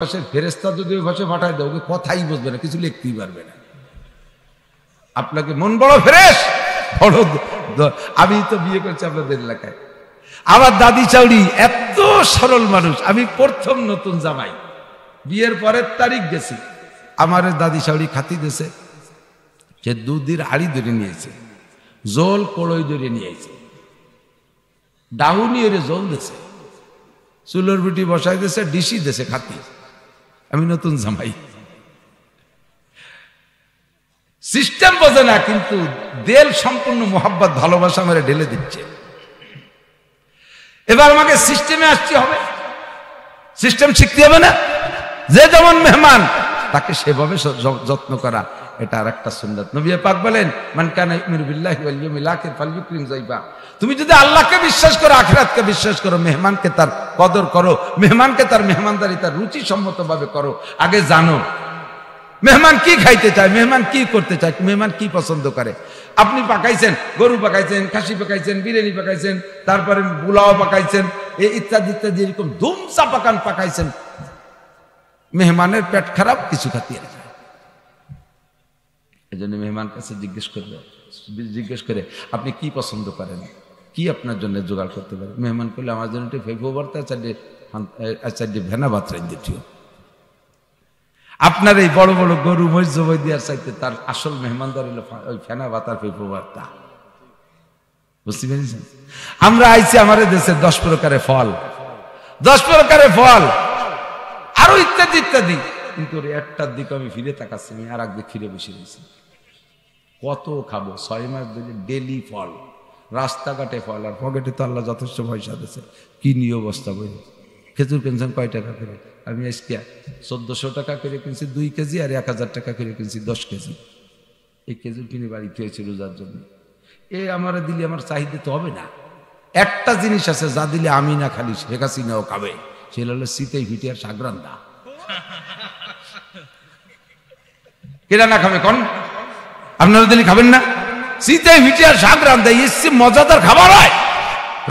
ফেরেশতা যদি ওই ভাষায় পাঠায় দেয় ওকে কথাই বুঝবে না, কিছু লিখতেই পারবে না। আপনাকে মন বড় ফ্রেশ, আমি তো বিয়ে করছি আপনাদের এলাকায়, আমার দাদি চাউরি এত সরল মানুষ। আমি প্রথম নতুন জামাই, বিয়ের পরের তারিখ গেছি, আমার দাদি চাউরি খাতি দিয়েছে, সে দুধের হাড়ি ধরে নিয়েছে, জল কড়ই ধরে নিয়েছে, ডাহুনি এর জল দিয়েছে, চুলোর বুটি বসাই দিয়েছে, ডিসি দিয়েছে খাতি। আমি নতুন জামাই, সিস্টেম বোঝে না, কিন্তু দেল সম্পূর্ণ মোহাব্বত ভালোবাসা আমার ঢেলে দিচ্ছে। এবার আমাকে সিস্টেমে আসতে হবে, সিস্টেম শিখতে হবে না? যে যেমন মেহমান তাকে সেভাবে যত্ন করা, এটা আর একটা সুন্নাত। নবী পাক বলেন, মান কানা ইউমিনু বিল্লাহি ওয়াল ইয়াউমিল আখির ফালইউকরিম যায়ফা। তুমি যদি আল্লাহকে বিশ্বাস করো, আখিরাতকে বিশ্বাস করো, মেহমানকে তার কদর করো, মেহমানকে তার মেহমানদারি তার রুচি সম্মতভাবে করো। আগে জানো মেহমান কি খাইতে চায়, মেহমান কি করতে চায়, মেহমান কি পছন্দ করে। আপনি পাকাইছেন, গরু পাকাইছেন, খাসি পাকাইছেন, বিরিয়ানি পাকাইছেন, তারপরে পোলাও পাকাইছেন, ইত্যাদি ইত্যাদি, এরকম ধুমসা পাকান পাকাইছেন, মেহমানের পেট খারাপ, কিছু খাতিয়ে রাখে। এই জন্য মেহমান কাছে জিজ্ঞেস করে আপনি কি পছন্দ করেন, কি আপনার জন্য জোগাড় করতে পারেন। মেহমান করলে আমার জন্য একটু ফেফো ভর্তা, চারটে ভেনা ভাত রাই দিও। আপনার এই বড় বড় গরু মহিষ জবাই দেওয়ার চাইতে তার আসল মেহমানদার হলো ওই ফেনা ভাত আর ফেফো ভর্তা। বুঝতে পেরেছেন? আমরা আইছি আমাদের দেশে 10 প্রকারের ফল, 10 প্রকারের ফল, আরো ইত্যাদি ইত্যাদি, কিন্তু একটার দিকে আমি ফিরে তাকাচ্ছি, আমি আর একদিকে ফিরে বসে রয়েছি। কত খাবো? 6 মাস ধরে ডেলি ফল, রাস্তাঘাটে ফল, আর পকেটে তো আল্লাহ যথেষ্ট পয়সা দিয়েছে। কি নিয়ে অবস্থা বই, খেজুর কিনছেন কয় টাকা করে? আমি আজকে 1400 টাকা করে কিনছি 2 কেজি, আর 1000 টাকা করে কিনছি 10 কেজি। এই খেজুর কিনে বাড়িতে হয়েছে রোজার জন্য। আমার দিলে আমার চাহিদা তো হবে না। একটা জিনিস আছে যা দিলে আমি না খালি শেখ হাসিনাও খাবে, সেটা হলো শীতেই ভিটিয়ার শাকরান্দা। কেনা না খাবে কোন? আপনারা দিলে খাবেন না? শীতেই ভিটিয়ার শাকরান্দা এসে মজাদার খাবার হয়।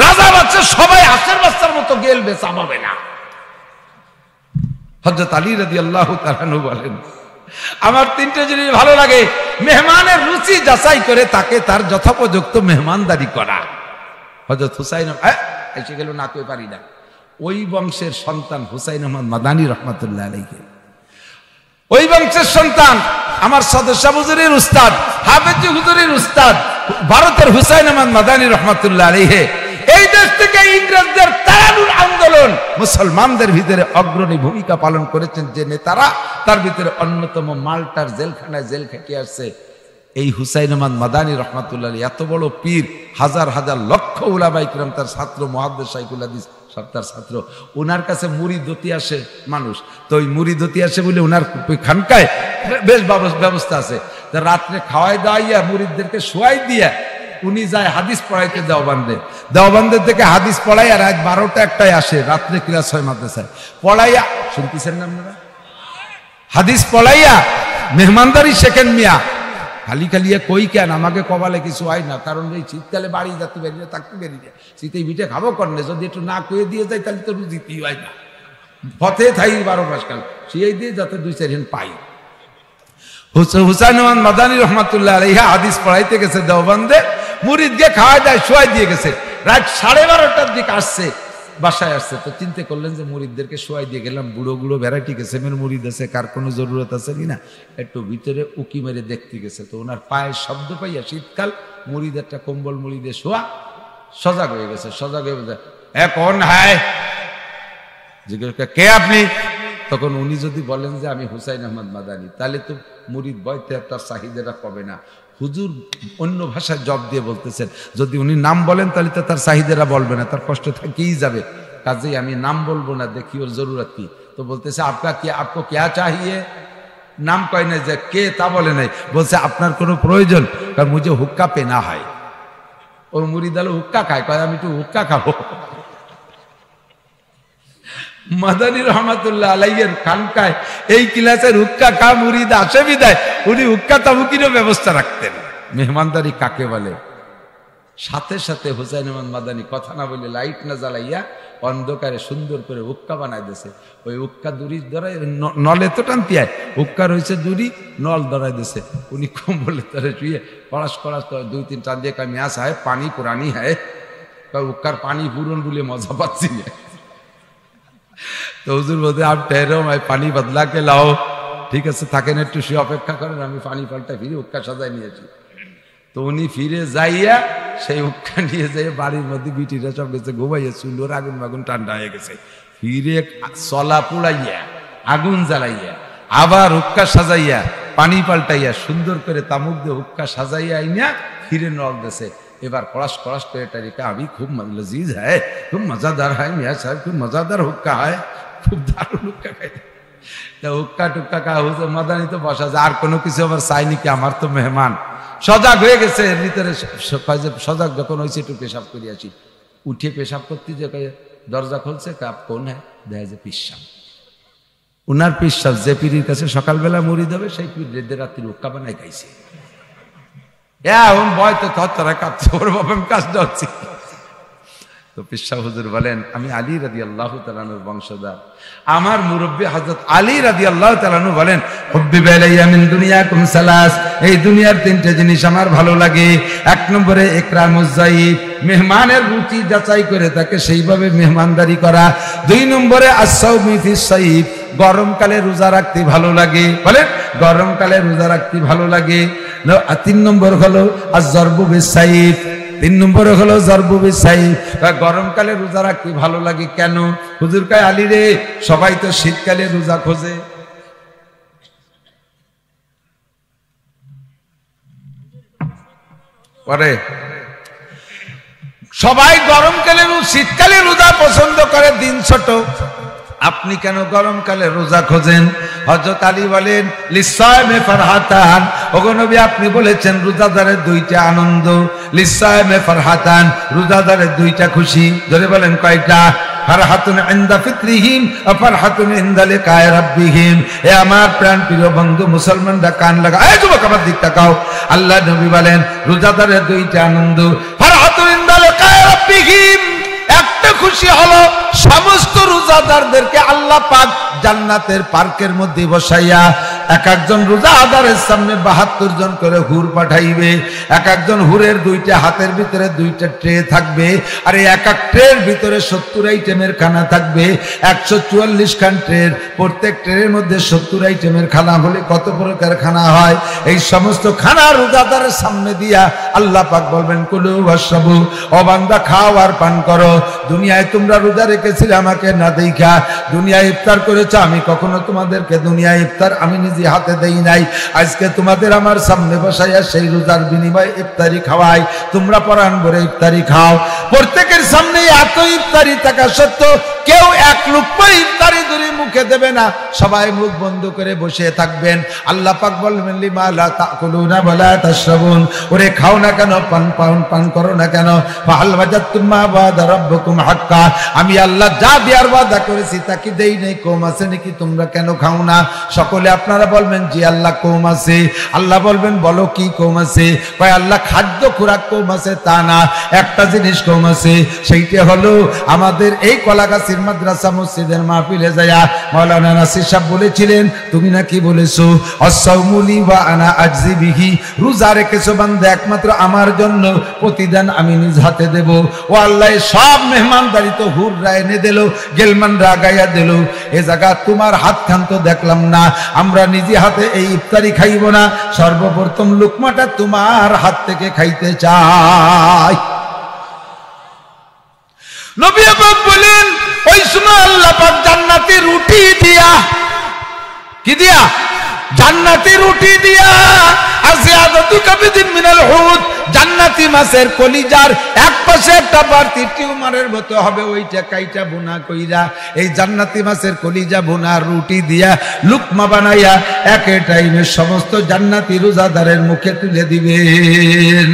রাজা বাচ্চা সবাই হাঁসের বাচ্চার মতো গেলবে, চাপাবে না। হযরত আলী রাদিয়াল্লাহু তাআলা আনহু বলেন, আমার 3টে জিনিস ভালো লাগে, মেহমানের রুচি যাচাই করে তাকে তার যথোপযুক্ত মেহমানদারি করা। হযরত হুসাইন এসে গেল, না কই পারি না, ওই বংশের সন্তান হুসাইন আহমদ মাদানী রহমাতুল্লাহ আলাইহি, ওই বংশের সন্তান, আমার সদস্য হুজুরের উস্তাদ, হাফেজ হুজুরের উস্তাদ, ভারতের হুসাইন আহমদ মাদানী রহমাতুল্লাহ আলাইহি এই দেশ থেকে ইংরেজদের তাড়ানোর আন্দোলন মুসলমানদের ভিতরে অগ্রণী ভূমিকা পালন করেছেন যে নেতারা, তার ভিতরে অন্যতম মাল্টার জেলখানায় জেল খেটে আসছে এই হুসাইন আহমদ মাদানী রহমাতুল্লাহ আলাইহি। এত বড় পীর, হাজার হাজার লক্ষ উলামা ইকরাম তার ছাত্র, মুহাদ্দিস শাইখুল হাদিস সব তার ছাত্র। ওনার কাছে মুরিদ হতে আসে মানুষ, তো ওই মুরিদ হতে আসে বলে ওনার খানকায় বেশ ব্যবস্থা আছে। রাত্রে খাওয়াই দাওয়াইয়া মুরিদদেরকে শোয়াই দিয়া উনি যায় হাদিস পড়াইতে দেওবন্দের থেকে হাদিস পড়াইয়া রাত 12টা-1টায় আসে, রাত্রে ক্লাস হয় মাদ্রাসায়, পড়াইয়া শুনতেছেন না আপনারা, হাদিস পড়াইয়া মেহমানদারি শেখেন মিয়া। খালি খালিয়া কই কেন, আমাকে কপালে কিছু হয় না, কারণ এই শীতকালে বাড়ি যাতে বেরিয়ে থাকতে বেরিয়ে শীতে পিঠে খাবো করলে, যদি একটু না কয়ে দিয়ে যায় তাহলে তো রুজিতেই হয় না, পথে থাই 12 মাস কাল, সেই দিয়ে যাতে 2-4 দিন পাই। হুসাইন আহমদ মাদানী রহমাতুল্লাহ আলাইহি হাদিস পড়াইতে গেছে দেওবন্দে, মুরিদকে খাওয়াই দেয়, শোয়াই দিয়ে গেছে, রাত 12:30টার দিকে আসছে, বাসায় আসছে। তো চিন্তা করলেন যে মুরিদদেরকে শোয়াই দিয়ে গেলাম, বুড়ো বুড়ো ভ্যারাইটি কিসেমের মুরিদ আছে, কার কোনো জরুরত আছে কিনা একটু ভিতরে উকি মেরে দেখতে গেছে। তো ওনার পায়ের শব্দ পাইয়া, শীতকাল, মুরিদ একটা কম্বল মুড়ি দিয়ে শোয়া, সজাগ হয়ে গেছে। সজাগ হয়ে গেছে, কোন হায়, জিজ্ঞেস করে কে আপনি? তখন উনি যদি বলেন যে আমি হুসাইন আহমদ মাদানী, তাহলে তো মুরিদ বয়তে তার চাহিদাটা পাবে না। হুজুর অন্য ভাষায় জব দিয়ে বলতেছেন, যদি উনি নাম বলেন তাহলে তো তার চাহিদারা বলবে না, তার কষ্ট থেকেই যাবে। কাজেই আমি নাম বলবো না, দেখি ওর জরুরত কি। তো বলতেছে আপকো ক্যা চাহিয়ে, নাম কয় না যে কে, তা বলে নাই, বলছে আপনার কোনো প্রয়োজন, কারণ মুঝে হুক্কা পেনা হয়। ওর মুরিদ আলো হুক্কা খায়, কয় আমি একটু হুক্কা খাবো। মাদানী রহমাতুল্লাহ আলাইহির খানকায় এই ক্লাসের হুক্কা খা মুরিদ আসে বিদায় উনি হুক্কা তাবুকিরও ব্যবস্থা রাখতেন। মেহমানদারি কাকে বলে? সাথে সাথে হুসাইন আহমদ মাদানী কথা না বলে, লাইট না জ্বালাইয়া অন্ধকারে সুন্দর করে উক্কা বানাই দিয়েছে। ওই উক্কা দড়ি ধরাই নলে তো টানতি হয়, উক্কা রয়েছে দড়ি, নল ধরাই দিয়েছে। উনি কম্বলে তরে শুয়ে কড়াস কড়াস 2-3 টান দিয়ে কামি আসা হয়, পানি পুরানি হয়, উক্কার পানি পুরন বলে মজা পাচ্ছি না। তো হুজুর বলতে আপ ঠেরো मैं পানি বদলা কে লাও, ঠিক আছে থাকেন একটু শুয়ে অপেক্ষা করেন, আমি পানি পাল্টা ফিরে উক্কা সাজায় নিয়েছি। তো উনি ফিরে যাইয়া সেই উক্কা নিয়ে যাই বাড়ির মধ্যে বিটিরা সব গেছে ঘুমাইয়া, চুলোর আগুন বাগুন ঠান্ডা হয়ে গেছে, ফিরে চলা পুড়াইয়া আগুন জ্বালাইয়া আবার উক্কা সাজাইয়া পানি পাল্টাইয়া সুন্দর করে তামুক দিয়ে উক্কা সাজাইয়া আইনা ফিরে নল দেশে। এবার কড়াস কড়াস করে তারিকা আমি খুব লজিজ হয়, খুব মজাদার হয় মিয়া সাহেব, খুব মজাদার হুক্কা হয়, খুব দারুণ হুক্কা খাই। তা হুক্কা টুক্কা কা হুজুর মাদানি তো বসা যায়, আর কোনো কিছু আবার চাইনি কি, আমার তো মেহমান। সজাগ হয়ে গেছে এর ভিতরে, সজাগ যখন হয়েছে একটু পেশাব করে আসি। উঠে পেশাব করতে যে দরজা খুলছে, কাপ কোন হ্যাঁ দেখা যায় পিসাব, উনার পিসাব যে পীরের কাছে সকালবেলা মুড়ি দেবে সেই পীর রেদের রাত্রির উক্কা বানাই খাইছে। ভয় তো তোরা কাঁপছে, ওর বাবা কাজটা হচ্ছে। তো পিসাব হুজুর বলেন আমি আলী রাদিয়াল্লাহু তাআলার বংশধর, আমার মুরব্বী হযরত আলী রাদিয়াল্লাহু তাআলা বলেন হুব্বিবা ইলাইয়া মিন দুনিয়াকুম সালাস, এই দুনিয়ার 3টে জিনিস আমার ভালো লাগে। 1 নম্বরে ইকরামুজ যায়িফ, মেহমানের রুচি যাচাই করে তাকে সেইভাবে মেহমানদারি করা। 2 নম্বরে আস-সাওমি ফিস সাইফ, গরমকালে রোজা রাখতে ভালো লাগে, বলেন গরমকালে রোজা রাখতে ভালো লাগে। 3 নম্বর হলো আজ-জরবু বিস-সাইফ, 3 নম্বরে হলো জরবু বিস-সাইফ, গরমকালে রোজা রাখতে ভালো লাগে কেন? হুজুর কয় আলী রে, সবাই তো শীতকালে রোজা খোঁজে, পরে সবাই গরমকালে শীতকালে রোজা পছন্দ করে, দিন ছোট, আপনি কেন গরমকালে রোজা খোঁজেন? হযরত আলী বলেন লিসাইমে ফারহাতান, ওগো নবী আপনি বলেছেন রোজাদারের 2টা আনন্দ, লিসাইমে ফারহাতান, রোজাদারের 2টা খুশি। ধরে বলেন কয়টা? ফারহাতুন ইনদা ফিতরিহিম ওয়া ফারহাতুন ইনদা লিকাই রাব্বিহিম। এ আমার প্রাণ প্রিয় বন্ধু মুসলমানরা কান লাগা, এই যুবক আমার দিক তাকাও। আল্লাহ নবী বলেন রোজাদারের 2টা আনন্দ, ফারহাতুন ইনদা লিকাই রাব্বিহিম, একটা খুশি হলো সমস্ত রোজাদারদেরকে আল্লাহ পাক জান্নাতের পার্কের মধ্যে বসাইয়া এক একজন রোজাদারের সামনে 72 জন করে হুর পাঠাইবে। এক একজন হুরের 2টা হাতের ভিতরে 2টা ট্রে থাকবে, আর এই এক এক ট্রের ভিতরে 70 আইটেমের খানা থাকবে। 144 খান ট্রের, প্রত্যেক ট্রের মধ্যে 70 আইটেমের খানা হলে কত প্রকার খানা হয়? এই সমস্ত খানা রোজাদারের সামনে দিয়া আল্লাহ পাক বলবেন কুলু ওয়াশরাবু, ও বান্দা খাও আর পান করো। দুনিয়ায় তোমরা রোজা রেখেছিলে আমাকে না দেখা, দুনিয়ায় ইফতার করেছো, আমি কখনো তোমাদেরকে দুনিয়ায় ইফতার আমি নিজে হাতে দেই নাই। আজকে তোমাদের আমার সামনে বসাইয়া সেই রোজার বিনিময়ে ইফতারি খাওয়াই, তোমরা পরাণ ভরে ইফতারি খাও। প্রত্যেকের সামনে এত ইফতারি থাকা সত্ত্বেও কেউ এক লুকমা ইফতারি ধরে মুখে দেবে না, সবাই মুখ বন্ধ করে বসে থাকবেন। আল্লাহ পাক বলবেন লিমা লা তাকুলুনা ওয়া লা তাশরাবুন, ওরে খাও না কেন, পান করো না কেন? ফাহাল ওয়াজাতুম মা ওয়াদা রাব্বুকুম হাক্কা, আমি আল্লাহ যা দেওয়ার ওয়াদা করেছি তা কি দেই নাই? কম আছে নাকি, তোমরা কেন খাও না? সকলে আপনারা বলবেন জি আল্লাহ কম আছে। আল্লাহ বলবেন বলো কি কম আছে? কয় আল্লাহ খাদ্য খোরাক কম আছে তা না, একটা জিনিস কম আছে, সেইটা হলো আমাদের এই কলাগাছির মাদ্রাসা মসজিদের মাহফিলে যায়া মাওলানা নাসির সাহেব বলেছিলেন, তুমি নাকি বলেছো আস-সাওমুলি ওয়া আনা আজজি বিহি, রোজা রেখেছো বান্দা একমাত্র আমার জন্য, প্রতিদান আমি নিজ হাতে দেব। ও আল্লাহ সব মেহমানদারি তো হুররা এনে দিল, গেলমানরা গাইয়া দিল, এ জায়গা তোমার হাত খান তো দেখলাম না, আমরা নিজে হাতে এই ইফতারি খাইব না, সর্বপ্রথম লুকমাটা তোমার হাত থেকে খাইতে চাই। নবী পাক বলেন ওই সময় আল্লাহ পাক জান্নাতি রুটি দিয়া, কি দিয়া? জান্নাতি রুটি দিয়া, আজিয়াদাতু কাবিদিন মিনাল হুদ, জান্নাতি মাছের কলিজার এক পাশে একটা বাড়তি টিউমারের মতো হবে, ওইটা কাইটা বোনা কইরা এই জান্নাতি মাছের কলিজা বোনা রুটি দিয়া লুকমা বানাইয়া একে টাইমে সমস্ত জান্নাতি রোজাদারের মুখে তুলে দিবেন।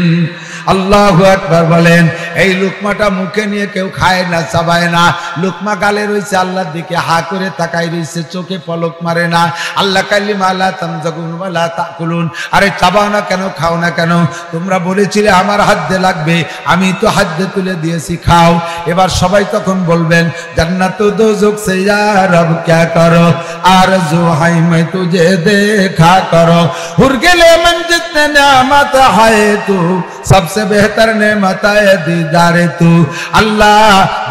আল্লাহু আকবার বলেন। এই লুকমাটা মুখে নিয়ে কেউ খায় না, চাবায় না। লুকমা গালে রয়েছে, আল্লাহর দিকে হা করে তাকাই রয়েছে, চোখে পলক মারে না। আল্লাহ কালিমা লা তামজাকুন ওয়া লা তাকুলুন। আরে চাবাও না কেন, খাও না কেন? তোমরা বলেছিলে আমার হাতে লাগবে, আমি তো হাতে তুলে দিয়েছি, খাও। এবার সবাই তখন বলবেন জান্নাত ও দোজখ সে ইয়া রব क्या करो, आरज़ू है मैं तुझे देखा करो, हुर के लिए मन जितने नेमत है तू, सबसे बेहतर नेमत है दीदारे तू। আল্লাহ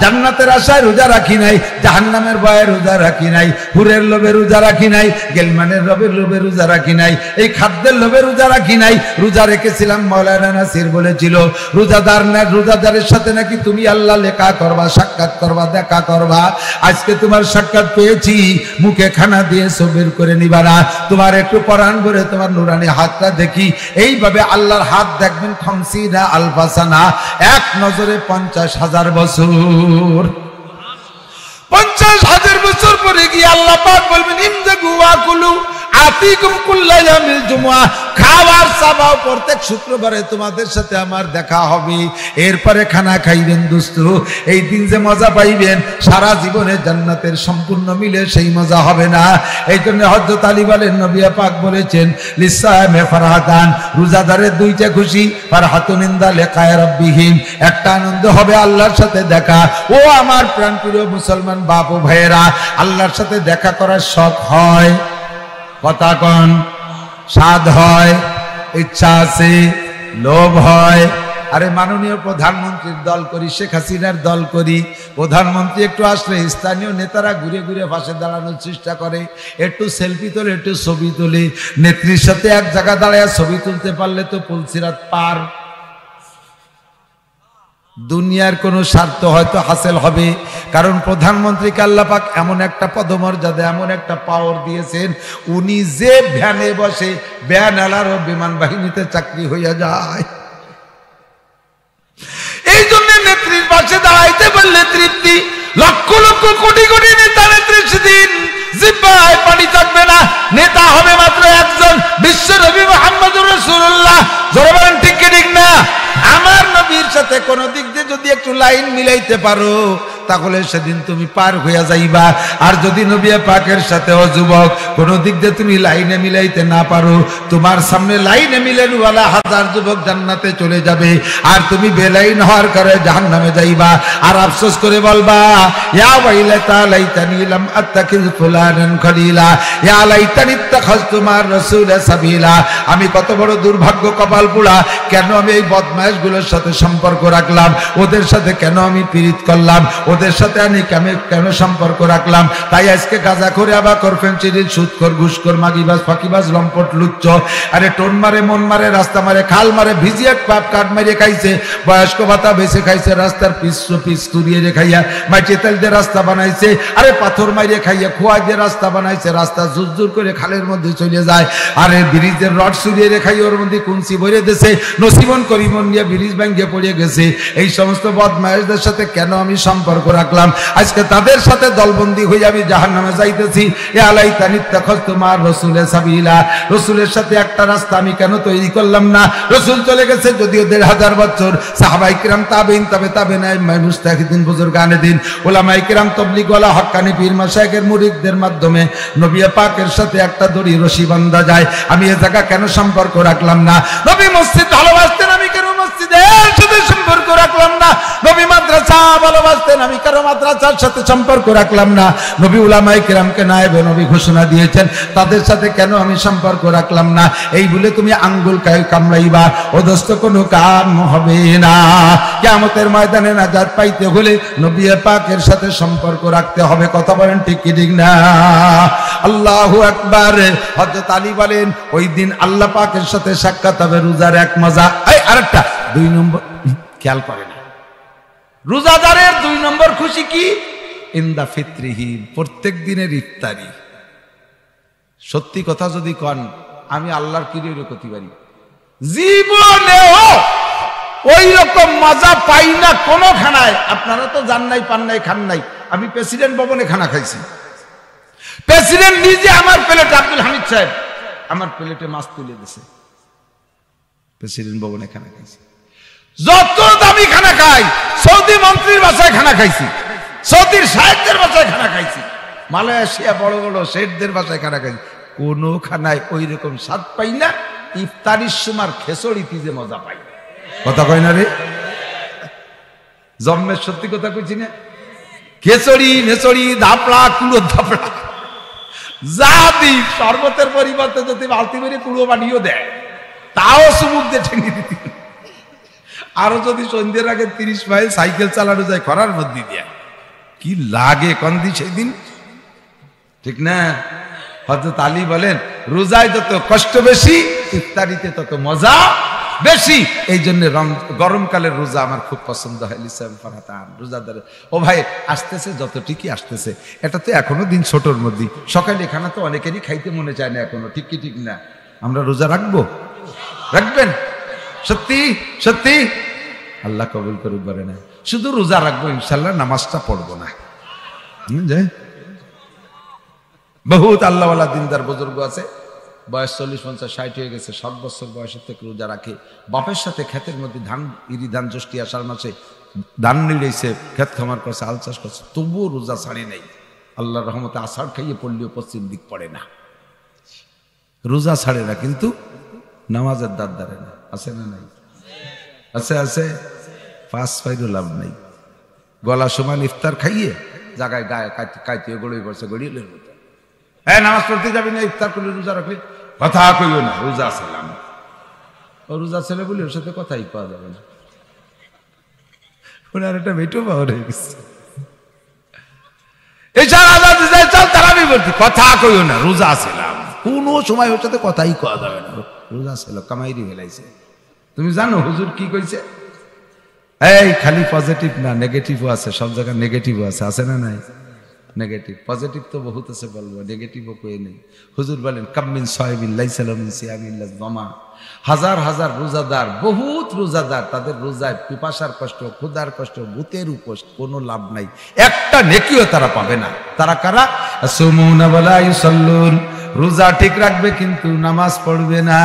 জান্নাতের আশায় রোজা রাখি নাই, জাহান্নামের ভয়ে রোজা রাখি নাই, হুরের লোভে রোজা রাখি নাই, গেলমানের রবের লোভে রোজা রাখি নাই, এই খাদ্যের লোভে রোজা রাখি নাই। রোজা রেখেছিলাম, মাওলানা নাসির বলেছিল রোজাদার না, রোজাদারের সাথে নাকি তুমি আল্লাহ লেখা করবা, সাক্ষাৎ করবা, দেখা করবা। আজকে তোমার সাক্ষাৎ পেয়েছি, মুখে খানা দিয়ে সবের করে নিবা না, তোমার একটু পরাণ ভরে তোমার নুরানি হাতটা দেখি। এইভাবে আল্লাহর হাত দেখবেন খামসিনা আলফা সানা, এক নজরে 50,000 বছর। 50,000 বছর পরে গিয়ে আল্লাহ পাক বলবেন ইমজাগু ওয়া কুলু আতিকুম কুল্লা ইয়াউমিল জুমআহ, খাওয়ার চাবাও, প্রত্যেক শুক্রবারে তোমাদের সাথে আমার দেখা হবে। এরপরে খানা খাইবেন দোস্ত, এই দিন যে মজা পাইবেন সারা জীবনে জান্নাতের সম্পূর্ণ মিলে সেই মজা হবে না। এই জন্য হযরত আলী বলেন, নবী পাক বলেছেন লিসামে ফারহাতান, রোজাদারের দুইটা খুশি, ফারহাতুন ইনদা লিকায়ে রাব্বিহিম, একটা আনন্দ হবে আল্লাহর সাথে দেখা। ও আমার প্রাণপ্রিয় মুসলমান বাপ ও ভাইয়েরা, আল্লাহর সাথে দেখা করার শখ হয়, কথা কন, স্বাদ হয়, ইচ্ছা আছে, লোভ হয়। আরে মাননীয় প্রধানমন্ত্রীর দল করি, শেখ হাসিনার দল করি, প্রধানমন্ত্রী একটু আসলে স্থানীয় নেতারা ঘুরে ঘুরে পাশে দাঁড়ানোর চেষ্টা করে, একটু সেলফি তোলে, একটু ছবি তোলে। নেত্রীর সাথে এক জায়গা দাঁড়ায় ছবি তুলতে পারলে তো পুলসিরাত পার। দুনিয়ার কোন স্বার্থ হয়তো হাসিল হবে, কারণ প্রধানমন্ত্রীকে আল্লাহ পাক এমন একটা পদমর্যাদা, এমন একটা পাওয়ার দিয়েছেন, উনি যে ভ্যানে বসে ভ্যান আলারও বিমান বাহিনীতে চাকরি হইয়া যায়। এই জন্য নেত্রীর পাশে দাঁড়াইতে পারলে তৃপ্তি। লক্ষ লক্ষ কোটি কোটি নেতা নেত্রী সেদিন জিহ্বায় পানি থাকবে না, নেতা হবে মাত্র একজন, বিশ্ব নবী মুহাম্মদুর রাসূলুল্লাহ। জোরে বলেন ঠিক কি ঠিক না? আমার নবীর সাথে কোন দিক দিয়ে যদি একটু লাইন মিলাইতে পারো তাহলে সেদিন তুমি পার হইয়া যাইবা। আর যদি নবী পাকের সাথে ও যুবক কোন দিক দিয়ে তুমি লাইনে মিলাইতে না পারো, তোমার সামনে লাইনে মিলেন ওয়ালা হাজার যুবক জান্নাতে চলে যাবে, আর তুমি বেলাইন হওয়ার কারণে জাহান্নামে যাইবা। আর আফসোস করে বলবা ইয়া ওয়াইলাতা লাইতানি লাম আত্তাখিজ ফুলানান খলিলা, ইয়া লাইতানি ইত্তাখাযতু মার রাসূল সাবিলা। আমি কত বড় দুর্ভাগ্য কপাল পোড়া, কেন আমি এই বদমাইশগুলোর সাথে সম্পর্ক রাখলাম, ওদের সাথে কেন আমি পীড়িত করলাম, ওদের সাথে আমি কেন সম্পর্ক রাখলাম। তাই আজকে গাঁজা করে আবার করফেন চিরিল সুদখোর ঘুষখোর মাগিবাজ ফাঁকিবাজ লম্পট লুচ্চ, আরে টোন মারে মন মারে রাস্তা মারে খাল মারে ভিজিয়ে পাপ কাঠ মারিয়ে খাইছে, বয়স্ক ভাতা বেছে খাইছে, রাস্তার পিস তুরিয়ে খাইয়া মাটি তেল দিয়ে রাস্তা বানাইছে, আরে পাথর মারিয়ে খাইয়া খোয়া দিয়ে রাস্তা বানাইছে, রাস্তা জুরজুর করে খালের মধ্যে চলে যায়, আরে ব্রিজের রড সুরিয়ে খাই ওর মধ্যে কুঞ্চি ভরে দিয়েছে, নসিবন করিমন নিয়ে ব্রিজ ভেঙে পড়ে গেছে। এই সমস্ত বদমাইশদের সাথে কেন আমি সম্পর্ক রাখলাম? আজকে তাদের সাথে দলবন্দি হয়ে আমি জাহান্নামে যাইতেছি। ইয়া লাইতানি ইত্তাখাযতু মার রাসূলি সাবিলা, রাসূলের সাথে একটা রাস্তা আমি কেন তৈরি করলাম না? রাসূল চলে গেছে যদিও ১৫০০ বছর, সাহাবায়ে কিরাম তাবেঈন তাবেঈন মুস্তাহিদিন বুজুর্গানে দিন উলামায়ে কিরাম তাবলীগ ওয়ালা হক্কানি পীর মাশায়েখের মুরিদদের মাধ্যমে নবী পাকের সাথে একটা দড়ি রশি বাঁধা যায়। আমি এই জায়গা কেন সম্পর্ক রাখলাম না? নবী মসজিদ ভালোবাসতেন, আমি কেন মসজিদের সাথে সম্পর্ক রাখলাম না? নবী মাদ্রাসা ভালোবাসতেন, আমি কেন মাদ্রাসার সাথে সম্পর্ক রাখলাম না? নবী উলামায়ে কিরামকে নায়েবে নবী ঘোষণা দিয়েছেন, তাদের সাথে কেন আমি সম্পর্ক রাখলাম না? এই বলে তুমি আঙ্গুল কামড়াইবা, ও দোস্ত কোনো কাম হবে না। কিয়ামতের ময়দানে নাজাত পাইতে হলে নবী পাকের সাথে সম্পর্ক রাখতে হবে। কথা বলেন ঠিক কি ঠিক না? আল্লাহু আকবার। হযরত আলী বলেন ওই দিন আল্লাহ পাকের সাথে সাক্ষাৎ হবে, রোজার এক মজা। এই আরেকটা ২ নম্বর খেয়াল করে না, রোজাদারের ২ নম্বর খুশি কি? ইনদা ফিত্রিহি, প্রত্যেক দিনের ইফতারি। সত্যি কথা যদি কন, আমি আল্লাহর কিরিয়ে করতে পারি, জীবনেও ওই রকম মজা পাই না কোনো খানায়। আপনারা তো জান নাই, পান নাই, খান নাই। আমি প্রেসিডেন্ট ভবনে খানা খাইছি, প্রেসিডেন্ট নিজে আমার প্লেটে, আব্দুল হামিদ সাহেব আমার প্লেটে মাছ তুলে দিয়েছে, প্রেসিডেন্ট ভবনে খানা খাইছি। যত দামি খানা খাই, সৌদি মন্ত্রীর বাসায় খানা খাইছি, সৌদির সাহেবদের বাসায় খানা খাইছি, মালয়েশিয়া বড় বড় শেঠদের বাসায় খানা খাইছি, কোনো খানায় ওই রকম স্বাদ পাই না। ইফতারির সময় খেচড়িতে যে মজা পাই, কথা কয় না রে, জন্মের সত্যি কথা কইছি না। খেচড়ি মেচড়ি ধাপড়া কুড়ো ধাপড়া যা দি, শরবতের পরিবর্তে যদি বালতি করে কুড়ো বানিয়েও দেয়, তাও সুমুখ দিয়ে ঠেঙে দিতে। আরো যদি সন্ধ্যের আগে 30 মাইল সাইকেল চালানো যায় খরার মধ্যে দিয়ে, কি লাগে কন্দি সেই দিন, ঠিক না? হযরত আলী বলেন, রোজায় যত কষ্ট বেশি, ইফতারিতে তত মজা বেশি। এই জন্য গরমকালের রোজা আমার খুব পছন্দ হয়। লিসাম ফারাতান রোজাদার, ও ভাই আসতেছে, যত ঠিকই আসতেছে, এটা তো এখনো দিন ছোটর মধ্যে, সকালে খানা তো অনেকেরই খাইতে মনে চায় না এখনো, ঠিক কি ঠিক না? আমরা রোজা রাখবো, রাখবেন? সত্যি সত্যি আল্লাহ কবুল করুক। বলে না শুধু রোজা রাখবো ইনশাল্লাহ, নামাজটা পড়বো না। বহুত আল্লাহওয়ালা দিনদার বুজুর্গ আছে, বয়স 40, 50, 60 হয়ে গেছে, 7 বছর বয়সের থেকে রোজা রাখে। বাপের সাথে ক্ষেতের মধ্যে ধান, ইরি ধান, জ্যৈষ্ঠী আষাঢ় মাসে ধান নিড়েছে, ক্ষেত খামার করছে, আল চাষ করছে, তবুও রোজা ছাড়ে নাই। আল্লাহর রহমতে আষাঢ় খাইয়ে পড়লেও পশ্চিম দিক পড়ে না, রোজা ছাড়ে না, কিন্তু নামাজের দাঁত দাঁড়ে না। আছে না নাই? আছে আছে, পাঁচ পাইরও লাভ নাই। গলা সমান ইফতার খাইয়ে জায়গায় গায়ে কাইতে গড়িয়ে পড়ছে, গড়িয়ে লের মতো। হ্যাঁ, নামাজ পড়তে যাবি না, ইফতার করলে রোজা রাখলে, কথা কইও না, রোজা ছিলাম। ও রোজা ছেলে বলি ওর সাথে কথাই পাওয়া যাবে না, ওনার একটা বেটো পাওয়া হয়ে গেছে। তারাবি বলছি, কথা কইও না, রোজা ছিলাম। কোন সময় ওর সাথে কথাই কওয়া যাবে না, রোজা ছিল, কামাইরি ফেলাইছে। তুমি জানো হুজুর কি কইছে? এই খালি পজিটিভ না, নেগেটিভও আছে, সব জায়গায় নেগেটিভও আছে, আছে না নাই? নেগেটিভ পজিটিভ তো বহুত আছে, বলবো নেগেটিভও কয়ে নেই। হুজুর বলেন, কামিন সাহেবিন লাইসা লাহু মিন সিয়ামিন ইল্লা যামা, হাজার হাজার রোজাদার, বহুত রোজাদার, তাদের রোজায় পিপাসার কষ্ট, ক্ষুধার কষ্ট, ভূতের উপোস, কোনো লাভ নাই, একটা নেকিও তারা পাবে না। তারা কারা? আসুমুনা ওয়ালা ইউসাল্লুন, রোজা ঠিক রাখবে কিন্তু নামাজ পড়বে না।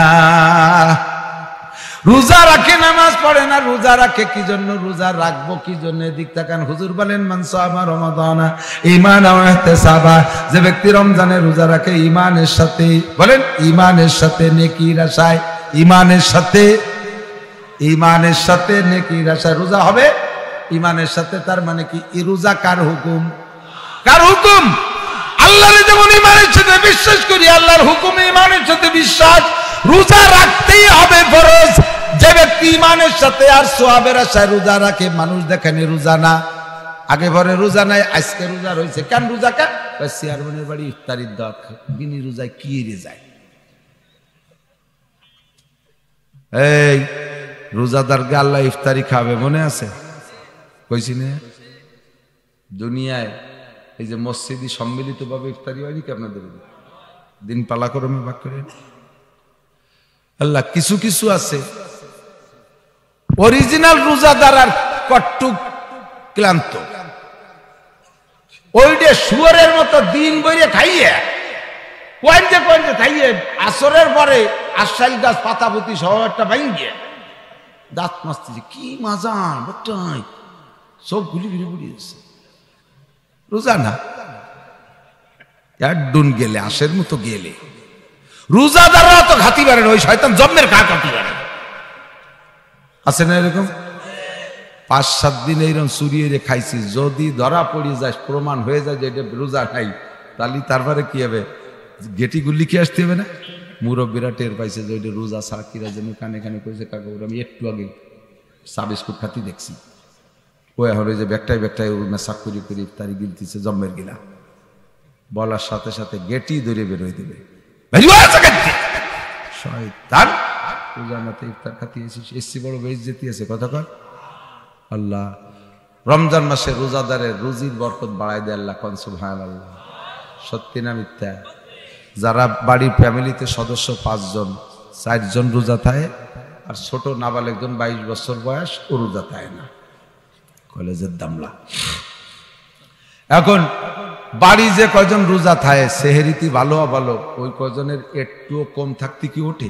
রোজা রাখে নামাজ পড়ে না, রোজা রাখে কি জন্য? রোজা রাখবো কি জন্য? দিক তাকান। হুজুর বলেন, মান সামা রমাদানা ঈমানান ওয়া ইহতিসাবা, যে ব্যক্তি রমজানে রোজা রাখে ঈমানের সাথে, বলেন ঈমানের সাথে নেকির আশায়, ঈমানের সাথে, ঈমানের সাথে নেকির আশায় রোজা হবে, ঈমানের সাথে। তার মানে কি? এই রোজা কার হুকুম? কার হুকুম? আল্লাহর। যেমন ঈমানের সাথে বিশ্বাস করি, আল্লাহর হুকুমে ঈমানের সাথে বিশ্বাস, রোজা রাখতেই হবে ফরজ। যে ব্যক্তি ঈমানের সাথে আর সওয়াবের আশায় রোজা রাখে, মানুষ দেখেনি রোজা না, আগে পরে রোজা নাই, আজকে রোজা রয়েছে, কেন রোজা কা? চেয়ারম্যানের বাড়ি ইফতারির দাওয়াত, বিনি রোজায় কি রে যায়? এই রোজাদারকে আল্লাহ ইফতারি খাবে, মনে আছে? কইছি না? দুনিয়ায় এই যে মসজিদে সম্মিলিত ভাবে ইফতারি হয়নি কি আপনাদের? দিন পালাক্রমে ভাগ করে আল্লাহ। কিছু কিছু আছে অরিজিনাল রোজাদার আর কট্টু ক্লান্ত, ওইটা শুয়ারের মতো দিন বইরে খাইয়ে কয়েন্টে কয়েন্টে খাইয়ে, আসরের পরে আশাইল গাছ পাতাপতি সহ একটা ভাঙিয়ে দাঁত মাসতেছে, কি মজা বটাই, সব গুলি ঘুরে পড়িয়েছে। রোজা না, একদুন গেলে আশের মতো গেলে, রোজাদাররা তো খাতি পারে না, ওই শয়তান জন্মের খা খাতি পারে। আছে না এরকম? 5-7 দিন এইরকম চুরিয়ে খাইছি, যদি ধরা পড়ে যায়, প্রমাণ হয়ে যায় যে এটা রোজা নাই, তাহলে তারপরে কি হবে? গেটি গুলি কি আসতে হবে না? মুরব্বীরা টের পাইছে যে ওইটা রোজা সাকিরা যেন কানে কানে কইছে, কাকা ওরা আমি একটু আগে চা বিস্কুট খাতি দেখছি, ও এখন ওই যে ব্যাগটাই ব্যাগটাই মেসাক করি করি ইফতারি গিলতিছে জম্মের গিলা, বলার সাথে সাথে গেটি ধরে বেরোয় দেবে, শয়তান রোজা মাতে ইফতার খাতি এসছি, বড় বেইজ্জতি আছে কথা কর। আল্লাহ রমজান মাসে রোজাদারের রুজির বরকত বাড়াই দেয় আল্লাহ, কোন সুবহানাল্লাহ। সত্যি না মিথ্যা? যারা বাড়ির ফ্যামিলিতে সদস্য 5 জন, 4 জন রোজা থাকে, আর ছোট নাবালেক জন 22 বছর বয়স, ও রোজা থাকে না, কলেজের দামলা। এখন বাড়ি যে কয়জন রোজা থাকে, সেহেরিতি ভালো ভালো, ওই কয়জনের একটুও কম থাকতে কি ওঠে?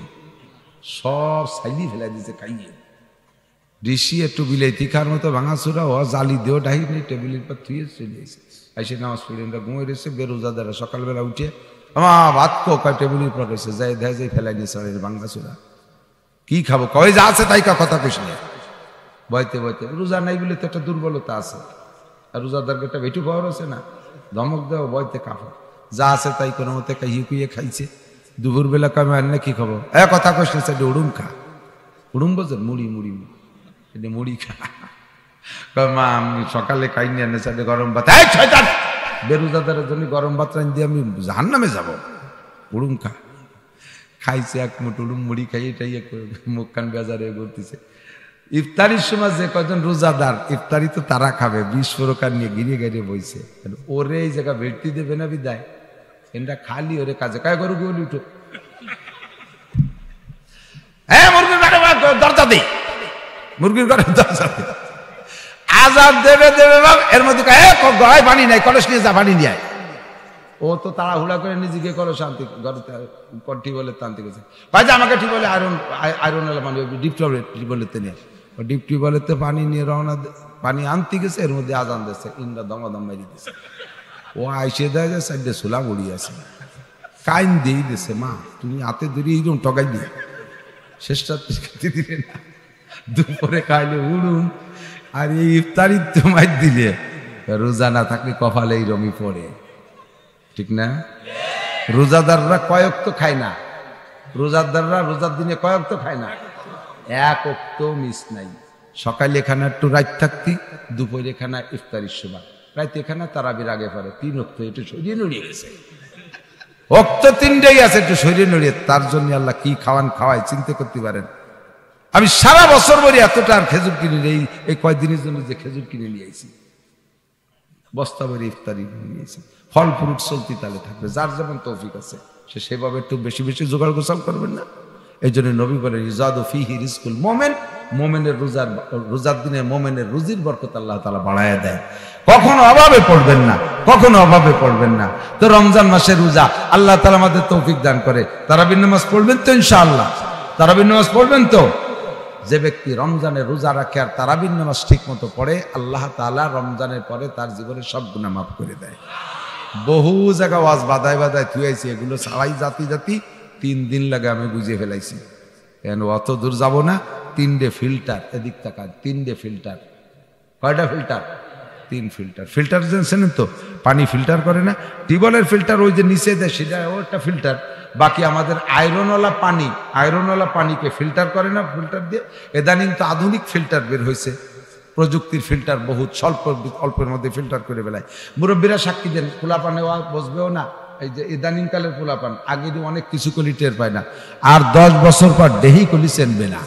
সব সাইলি ফেলাই দিছে খাইয়ে। ঋষি একটু বিলাইতি খার মতো ভাঙাচুরা ও জালি দিয়েও ডাহি নেই, টেবিলের পর থুয়ে চলে এসে এসে নামাজ পড়ে ঘুমিয়ে রয়েছে। বেরোজাদারা সকালবেলা উঠে আমার ভাত কয় টেবিলের পর রয়েছে, যাই দেয় যাই ফেলাই নিয়েছে ভাঙাচুরা। কি খাবো? কয় যা আছে তাই কথা কইস না। বইতে বইতে রোজা নাই বলে তো একটা দুর্বলতা আছে, আর রোজাদারকে একটা বেটু পাওয়ার আছে না, ধমক দেওয়া বইতে কাপড় যা আছে তাই কোনো মতে কাইয়ে কুইয়ে খাইছে। দুপুর বেলা কমে আর না কি খাবো? কথা কইস না, সেটা উড়ুম খা। উড়ুম বোঝেন? মুড়ি মুড়ি এটা মুড়ি খা। মা আমি সকালে খাইনি আনে সাথে গরম ভাত। বেরোজাদারের জন্য গরম ভাত রান দিয়ে আমি জাহান্নামে যাবো। উড়ুম খা। খাইছে এক মুঠ উড়ুম মুড়ি খাইয়ে টাইয়ে মুখ কান বেজারে করতেছে। ইফতারির সময় যে কজন রোজাদার ইফতারি তো তারা খাবে, বিষ প্রকার নিয়ে গিরিয়ে গিয়ে বইছে। ওরে এই জায়গা ভেটতি দেবে না বিদায়, এটা খালি ওরে কাজে কায় করু গিয়ে উঠো। হ্যাঁ মুরগির ঘরে দরজা দে, মুরগির ঘরে দরজা দে। আজাদ দেবে দেবে বাপ, এর মধ্যে গড়াই পানি নাই, কলস নিয়ে যা পানি নিয়ে আয়। ও তো তাড়াহুড়া করে নিজেকে কলস আনতে ঘরে টিউবওয়েলের টানতে গেছে। ভাই যে আমাকে টিউবওয়েলে আয়রন মানে ডিপ টিউবওয়েলের নিয়ে, ও ডিপ টিউবওয়েলের পানি নিয়ে রওনা, পানি আনতে গেছে, এর মধ্যে আজান দিচ্ছে, ইন্দ্রা দমাদম মারি দিচ্ছে। ও আইসে দেয় যে সাইডে সোলা মুড়ি আছে, কাইন দিয়ে দিছে। মা তুমি হাতে ধরে এইরকম টকাই দিয়ে শেষটা খেতে দিলে না, দুপুরে খাইলে উড়ুন। আর এই ইফতারি তোমায় দিলে রোজা না থাকলে কপালে এই রমি পড়ে, ঠিক না? রোজাদাররা কয়েক তো খায় না, রোজাদাররা রোজার দিনে কয়েক তো খায় না, এক অক্ত মিস নাই। সকালে এখানে একটু রাত থাকতি, দুপুরে এখানে ইফতারির সময়, রাত এখানে তারাবির আগে পরে 3 অক্ত একটু সরিয়ে নড়িয়ে গেছে। অক্ত 3টাই আছে, একটু সরিয়ে নড়িয়ে। তার জন্য আল্লাহ কি খাওয়ান খাওয়ায় চিন্তা করতে পারেন। আমি সারা বছর ভরে এতটা আর খেজুর কিনে নেই, এই কয়েকদিনের জন্য যে খেজুর কিনে নিয়ে আইছি, বস্তা ভরে ইফতারি নিয়েছি। ফল ফ্রুট চলতি তালে থাকবে, যার যেমন তৌফিক আছে সে সেভাবে একটু বেশি বেশি জোগাড় গোছাল করবেন না। এই জন্য নবী বলেন ইজাদু ফিহি রিজকুল মুমিন, মুমিনের রোজার দিনে মুমিনের রুজির বরকত আল্লাহ তাআলা বাড়ায়া দেয়। কখনো অভাবে পড়বেন না, কখনো অভাবে পড়বেন না। তো রমজান মাসে রোজা, আল্লাহ তাআলা আমাদের তৌফিক দান করে। তারাবির নামাজ পড়বেন তো ইনশাআল্লাহ? তারাবির নামাজ পড়বেন তো? যে ব্যক্তি রমজানে রোজা রাখে আর তারাবির নামাজ ঠিক মতো পড়ে, আল্লাহ তাআলা রমজানের পরে তার জীবনের সব গুনাহ মাফ করে দেয়। বহু জায়গা ওয়াজ বাদায় বাদায় থুয়েছি, এগুলো ছাড়াই জাতি জাতি 3 দিন লাগে আমি বুঝিয়ে ফেলাইছি। কেন অত দূর যাব না। 3টে ফিল্টার, এদিক তাকান, 3টে ফিল্টার। কয়টা ফিল্টার? 3 ফিল্টার। ফিল্টার জানেন তো, পানি ফিল্টার করে না, টিউবওয়েলের ফিল্টার ওই যে নিচে দেয় সেটা ওটা ফিল্টার। বাকি আমাদের আয়রনওয়ালা পানি, আয়রনওয়ালা পানিকে ফিল্টার করে না, ফিল্টার দিয়ে। ইদানিং তো আধুনিক ফিল্টার বের হয়েছে, প্রযুক্তির ফিল্টার, বহুত স্বল্প অল্পের মধ্যে ফিল্টার করে বেলায়। মুরব্বীরা সাক্ষী দেন, খোলা পানে বসবেও না। এই যে ইদানিং কালের খোলা পান, আগে অনেক কিছু কলি টের পায় না, আর 10 বছর পর দেহি কলি চেনবে না,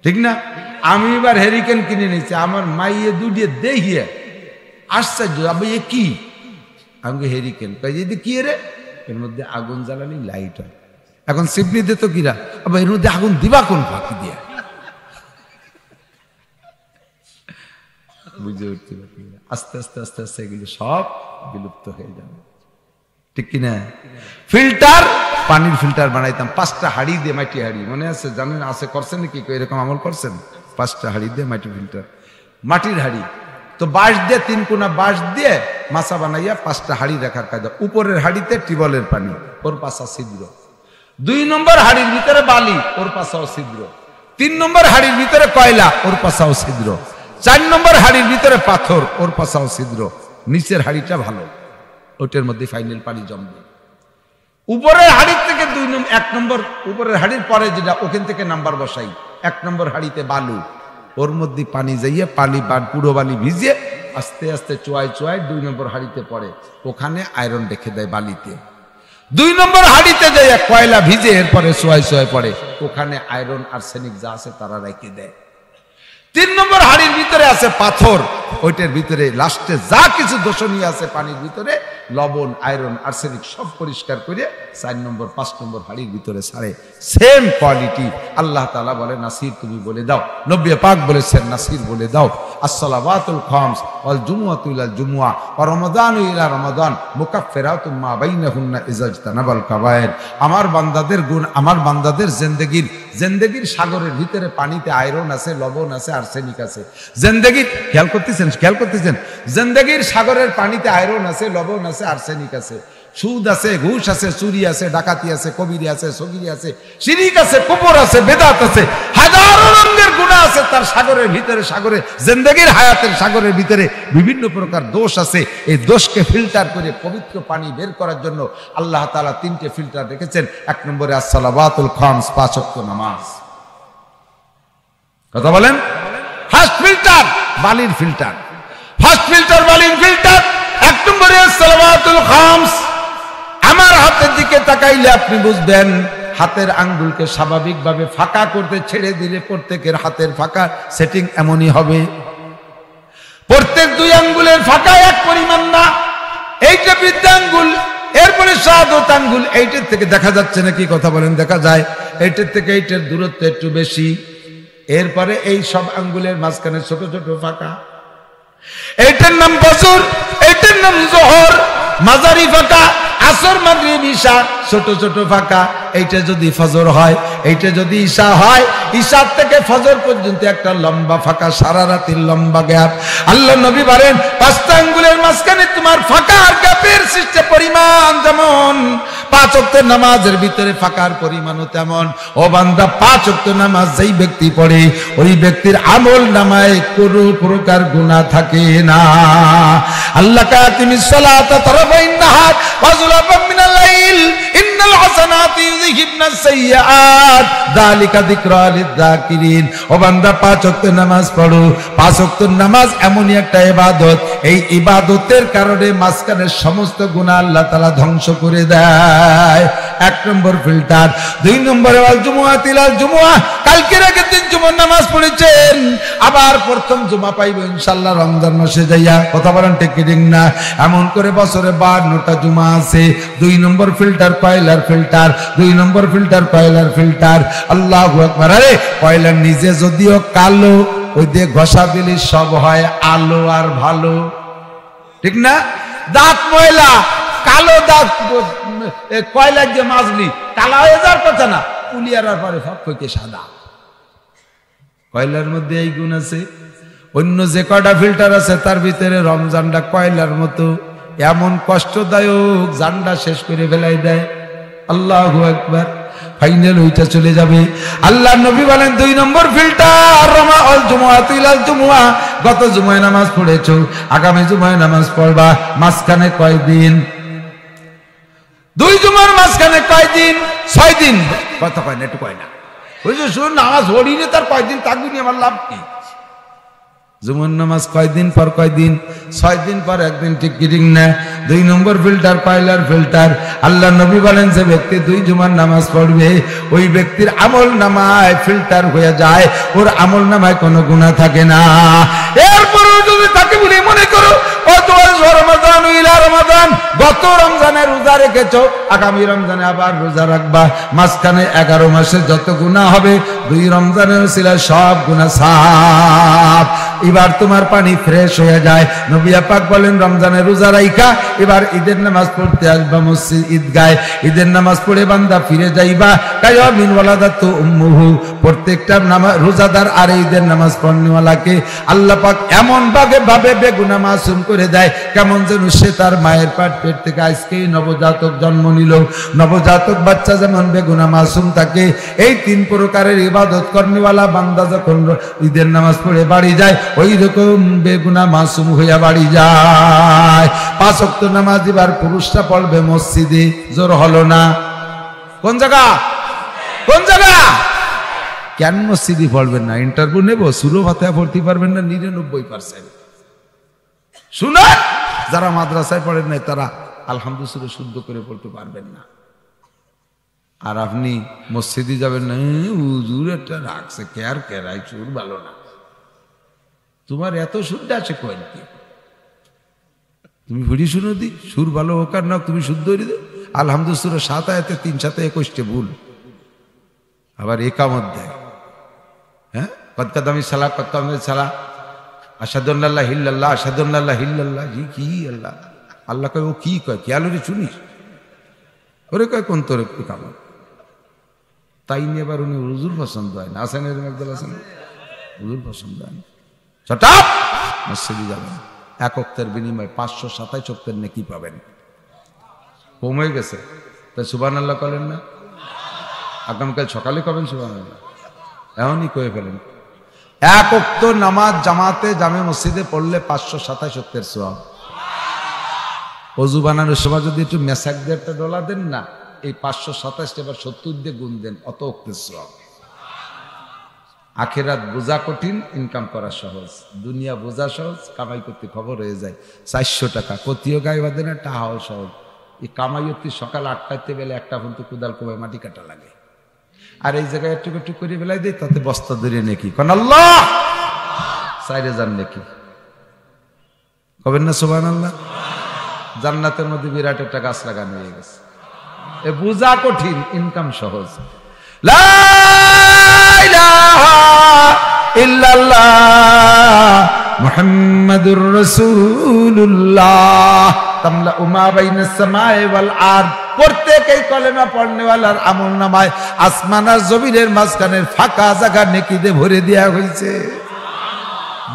ঠিক না? আমি এবার হেরিকেন কিনে নিয়েছি, আমার মাইয়ে দুটিয়ে দেখিয়ে আশ্চর্য, আমি এ কি? আমি হেরিকেন, যদি কি রে, এর মধ্যে আগুন জ্বালানি লাইট হয়। এখন সিপনি দিত কিরা, আবার এর মধ্যে আগুন দিবা কোন ফাঁকি দিয়া? বুঝে উঠতে পারি। আস্তে আস্তে আস্তে আস্তে এগুলো সব বিলুপ্ত হয়ে যাবে, ঠিক কিনা? ফিল্টার, পানির ফিল্টার বানাইতাম 5টা হাড়ি দিয়ে, মাটি হাড়ি, মনে আছে? জানেন আছে, করছেন নাকি এরকম আমল করছেন? 5টা হাড়ি দিয়ে মাটি ফিল্টার, মাটির হাড়ি। তো বাঁশ দিয়ে 3 কোনা বাঁশ দিয়ে মাছা বানাইয়া 5টা হাড়ি রাখার কায়দা। উপরের হাড়িতে টিউবওয়েলের পানি, ওর পাশা ছিদ্র। 2 নম্বর হাড়ির ভিতরে বালি, ওর পাশাও ছিদ্র। 3 নম্বর হাড়ির ভিতরে কয়লা, ওর পাশাও ছিদ্র। 4 নম্বর হাড়ির ভিতরে পাথর, ওর পাশাও ছিদ্র। নিচের হাড়িটা ভালো, ওটার মধ্যে ফাইনাল পানি জমবে। উপরের হাড়ির থেকে 1 নম্বর, উপরের হাড়ির পরে যেটা, ওখান থেকে নাম্বার বসাই। 1 নম্বর হাড়িতে বালু, ওর মধ্যে পানি যাইয়ে, পানি পুরো বালি ভিজিয়ে আস্তে আস্তে চোয়াই চোয়াই 2 নম্বর হাড়িতে পড়ে, ওখানে আয়রন রেখে দেয় বালিতে। 2 নম্বর হাড়িতে যাইয়া কয়লা ভিজে এরপরে চোয়াই চোয়াই পড়ে, ওখানে আয়রন আর্সেনিক যা আছে তারা রেখে দেয়। 3 নম্বর হাড়ির ভিতরে আছে পাথর, ওইটার ভিতরে লাস্টে যা কিছু দূষণীয় আছে পানির ভিতরে, লবণ, আয়রন, আর্সেনিক সব পরিষ্কার করে 4 নম্বর 5 নম্বর হাড়ির ভিতরে ছাড়ে। Same quality. আল্লাহ তাআলা বলে নাসির তুমি বলে দাও, নবী পাক বলেছেন নাসির বলে দাও, আসসালাওয়াতুল খামস ওয়াল জুমআতু ইলাল জুমআ ওয়া রমাদানু ইলা রমাদান মুকাফফিরাতুম মা বাইনাহুন্না ইযা ইজতানাবাল কাবায়ের। আমার বান্দাদের গুণ, আমার বান্দাদের জিন্দেগীর সাগরের ভিতরে পানিতে আয়রন আছে, লবণ আছে, আর্সেনিক আছে। জিন্দেগীর খেয়াল করতেছেন জিন্দেগীর সাগরের পানিতে আয়রন আছে, লবণ আছে, আর্সেনিক আছে, সুদ আছে, ঘুষ আছে, চুরি আছে, ডাকাতি আছে, কবিরি আছে, সগিরি আছে, শিরিক আছে, কুফর আছে, বেদাত আছে, হাজারো রঙের গুনাহ আছে তার সাগরের ভিতরে। সাগরে জিন্দেগীর হায়াতের সাগরের ভিতরে বিভিন্ন প্রকার দোষ আছে। এই দোষকে ফিল্টার করে পবিত্র পানি বের করার জন্য আল্লাহ তাআলা 3টে ফিল্টার রেখেছেন। 1 নম্বরে আসসালাওয়াতুল খামস, 5 ওয়াক্ত নামাজ। কথা বলেন। ফার্স্ট ফিল্টার বালির ফিল্টার, ফার্স্ট ফিল্টার বালির ফিল্টার। 1 নম্বরে আসসালাওয়াতুল খামস। আমার হাতের দিকে তাকাইলে আপনি বুঝবেন হাতের আঙ্গুলকে স্বাভাবিকভাবে ফাঁকা করতে ছেড়ে দিলে প্রত্যেকের হাতের ফাঁকা সেটিং এমনই হবে। প্রত্যেক 2 আঙ্গুলের ফাঁকা এক পরিমাণ না। এইটা বৃদ্ধ আঙ্গুল, এরপরে শাহাদত আঙ্গুল। এইটার থেকে দেখা যাচ্ছে নাকি? কথা বলেন। দেখা যায়। এইটার থেকে এইটার দূরত্ব একটু বেশি। এরপরে এই সব আঙ্গুলের মাঝখানে ছোট ছোট ফাঁকা। এইটার নাম ফজর, এইটার নাম যোহর, মাঝারি ফাঁকা। আসর, মাগরিব, ঈশা ছোট ছোট ফাঁকা। এইটা যদি ফজর হয়, এইটা যদি ঈশা হয়, ঈশার থেকে ফজর পর্যন্ত একটা লম্বা ফাঁকা, সারা রাতের লম্বা গ্যাপ। আল্লাহ নবী বলেন 5টা আঙ্গুলের মাঝখানে তোমার ফাঁকা আর গ্যাপের সৃষ্টি পরিমাণ যেমন 5 ওয়াক্তের নামাজের ভিতরে ফাঁকার পরিমাণও তেমন। ও বান্দা, 5 ওয়াক্ত নামাজ যেই ব্যক্তি পড়ে ওই ব্যক্তির আমল নামায় কোনো প্রকার গুনাহ থাকে না। আল্লাহ কাতিমিস সালাতা তারাফাইন নাহার ওয়া যুলাফাম মিনাল লাইল ইন্নাল হাসানাতি ইউযহিবনাস সাইয়্যাত যালিকা যিকরা লিয-যাকিরিন। ও বান্দা, 5 ওয়াক্ত নামাজ পড়ো। 5 ওয়াক্ত নামাজ এমনই একটা ইবাদত, এই ইবাদতের কারণে মাঝখানের সমস্ত গুনাহ আল্লাহ তাআলা ধ্বংস করে দেয়। 1 নম্বর ফিল্টার। 2 নম্বরে ওয়াল জুমআতি ইলাল জুমআ। কালকের আগের দিন জুমার নামাজ পড়েছেন, আবার প্রথম জুমা পাইব ইনশাআল্লাহ রমজান মাসে যাইয়া। কথা বলেন ঠিক কি ঠিক না? এমন করে বছরে 52টা জুমা আছে। 2 নম্বর ফিল্টার কয়লার ফিল্টার। 2 নম্বর ফিল্টার কয়লার ফিল্টার। আল্লাহু আকবার। আরে কয়লার নিজে যদিও কালো, ওই দিয়ে ঘষা দিলে সব হয় আলো আর ভালো, ঠিক না? দাঁত ময়লা, কালো দাঁত কয়লার যে মাজলি কালা হয়ে যাওয়ার কথা না, পুলিয়ার পরে সব হইতে সাদা। কয়লার মধ্যে এই গুণ আছে। অন্য যে কয়টা ফিল্টার আছে তার ভিতরে রমজানটা কয়লার মতো এমন কষ্টদায়ক, জানটা শেষ করে ফেলাই দেয়। আল্লাহু আকবার। ফাইনাল ওইটা চলে যাবে। আল্লাহ নবী বলেন 2 নম্বর ফিল্টার রমাউল জুমআতু ইলাল জুমআ। গত জুমায় নামাজ পড়েছো, আগামী জুমায় নামাজ পড়বা, মাঝখানে কয়দিন? 2 জুমার মাঝখানে কয়দিন? 6 দিন। কথা কয় না, একটু কয় না। ওই যে শুন, নামাজ পড়িনি তার কয়দিন থাকবি নি, আমার লাভ কি? জুমার নামাজ কয়দিন পর কয়দিন? 6 দিন পর একদিন, ঠিক কি ঠিক না? 2 নম্বর ফিল্টার কয়লার ফিল্টার। আল্লাহ নবী বলেন যে ব্যক্তি 2 জুমার নামাজ পড়বে ওই ব্যক্তির আমল নামায় ফিল্টার হয়ে যায়, ওর আমল নামায় কোনো গুনাহ থাকে না। এরপরও যদি তাকে বলে মনে করো ও তোমার রমাদান ইলা রমাদান, গত রমজানে রোজা রেখেছো, আগামী রমজানে আবার রোজা রাখবা, মাঝখানে 11 মাসে যত গুনাহ হবে 2 রমজানের উসিলায় সব গুনাহ সাফ। এবার তোমার পানি ফ্রেশ হয়ে যায়। নবী পাক বলেন রমজানের রোজা রাইখা এবার ঈদের নামাজ পড়তে আসবা মসজিদ ঈদগায়। ঈদের নামাজ পড়ে বান্দা ফিরে যাইবা কায়ামিন ওয়ালাদাতু উম্মুহু। প্রত্যেকটা রোজাদার আর ঈদের নামাজ পড়নেওয়ালাকে আল্লাহ পাক এমন ভাবে বেগুনাহ মাসুম করে দেয়, কেমন যেন সে তার মায়ের পেট থেকে আজকেই নবজাতক জন্ম নিল। নবজাতক বাচ্চা যেমন বেগুনাহ মাসুম থাকে, এই 3 প্রকারের ইবাদত কর্মীওয়ালা বান্দা যখন ঈদের নামাজ পড়ে বাড়ি যায় ওই রকম বেগুনাহ মাসুম হইয়া বাড়ি যায়। 5 ওয়াক্ত নামাজ এবার পুরুষরা পড়বে মসজিদে। জোর হলো না? কোন জায়গা? কোন জায়গা? কেন মসজিদে পড়বেন না? ইন্টারভিউ নেব, সূরা ফাতিহা পড়তে পারবেন না 99%। শুনে যারা মাদ্রাসায় পড়েন নাই তারা আলহামদুলিল্লাহ শুদ্ধ করে পড়তে পারবেন না। আর আপনি মসজিদে যাবেন না, হুজুর একটা রাখছে কেয়ার কেরাই সুর ভালো না। তোমার এত শুদ্ধ আছে কয়েন কি? তুমি ভিড়ি শুনো দি, সুর ভালো হোক আর না, তুমি শুদ্ধ হয়ে দে। আলহামদুলিল্লাহ 7 আয়াতে 3 7 21টে ভুল। আবার একামত দেয়, হ্যাঁ, কদকাদামি সালা কদকাদামি সালা আশহাদু আল্লা ইলাহা ইল্লাল্লাহ, আশহাদু আল্লা ইলাহা ইল্লাল্লাহ। জি কি আল্লাহ? আল্লাহ কয় ও কি কয়, খেয়ালরে শুনিস? ওরে কয় কোন তোর একটু কাম। তাই নিয়ে এবার উনি হুজুর পছন্দ হয় না, আসেন এরকম একদল আছেন, হুজুর পছন্দ হয় না, চটাপ মসজিদে যাবেন। এক ওয়াক্তের বিনিময়ে 527 ওয়াক্তের নেকি পাবেন। কমে গেছে তাই সুবহানাল্লাহ করেন না? আগামীকাল সকালে কবেন সুবহানাল্লাহ? এমনই কয়ে ফেলেন। এক ওয়াক্ত নামাজ জামাতে জামে মসজিদে পড়লে 527 ওয়াক্তের সওয়াব। অজু বানানোর সময় যদি একটু মেসাক দিয়ে একটা ডলা দেন না, এই 527 এবার 70 দিয়ে গুণ দেন, অত ওয়াক্তের সওয়াব। আখিরাত বোঝা কঠিন, ইনকাম করা সহজ। দুনিয়া বোঝা সহজ, কামাই করতে খবর হয়ে যায়। 400 টাকা কতিও গায়ে বাঁধে না, টাহাও সহজ। এই কামাই হতে সকাল 8টাতে বেলে একটা পর্যন্ত কুদাল কোবায় মাটি কাটা লাগে। আর এই জায়গায় একটু একটু করে বেলায় দেয়, তাতে বস্তা ধরে নেকি কোন আল্লাহ 4000 নেকি কবেন না সুবহানাল্লাহ? জান্নাতের মধ্যে বিরাট একটা গাছ লাগানো হয়ে গেছে। এ বোঝা কঠিন, ইনকাম সহজ। লা ইলাহা ইল্লাল্লাহ মুহাম্মাদুর রাসূলুল্লাহ তামলাউ মা বাইনাস সামাই ওয়াল আরদ। প্রত্যেকই কলেমা পড়নেওয়ালার আমলনামায় আসমান আর জমিনের মাঝখানের ফাঁকা জায়গা নেকিতে ভরে দেয়া হয়েছে।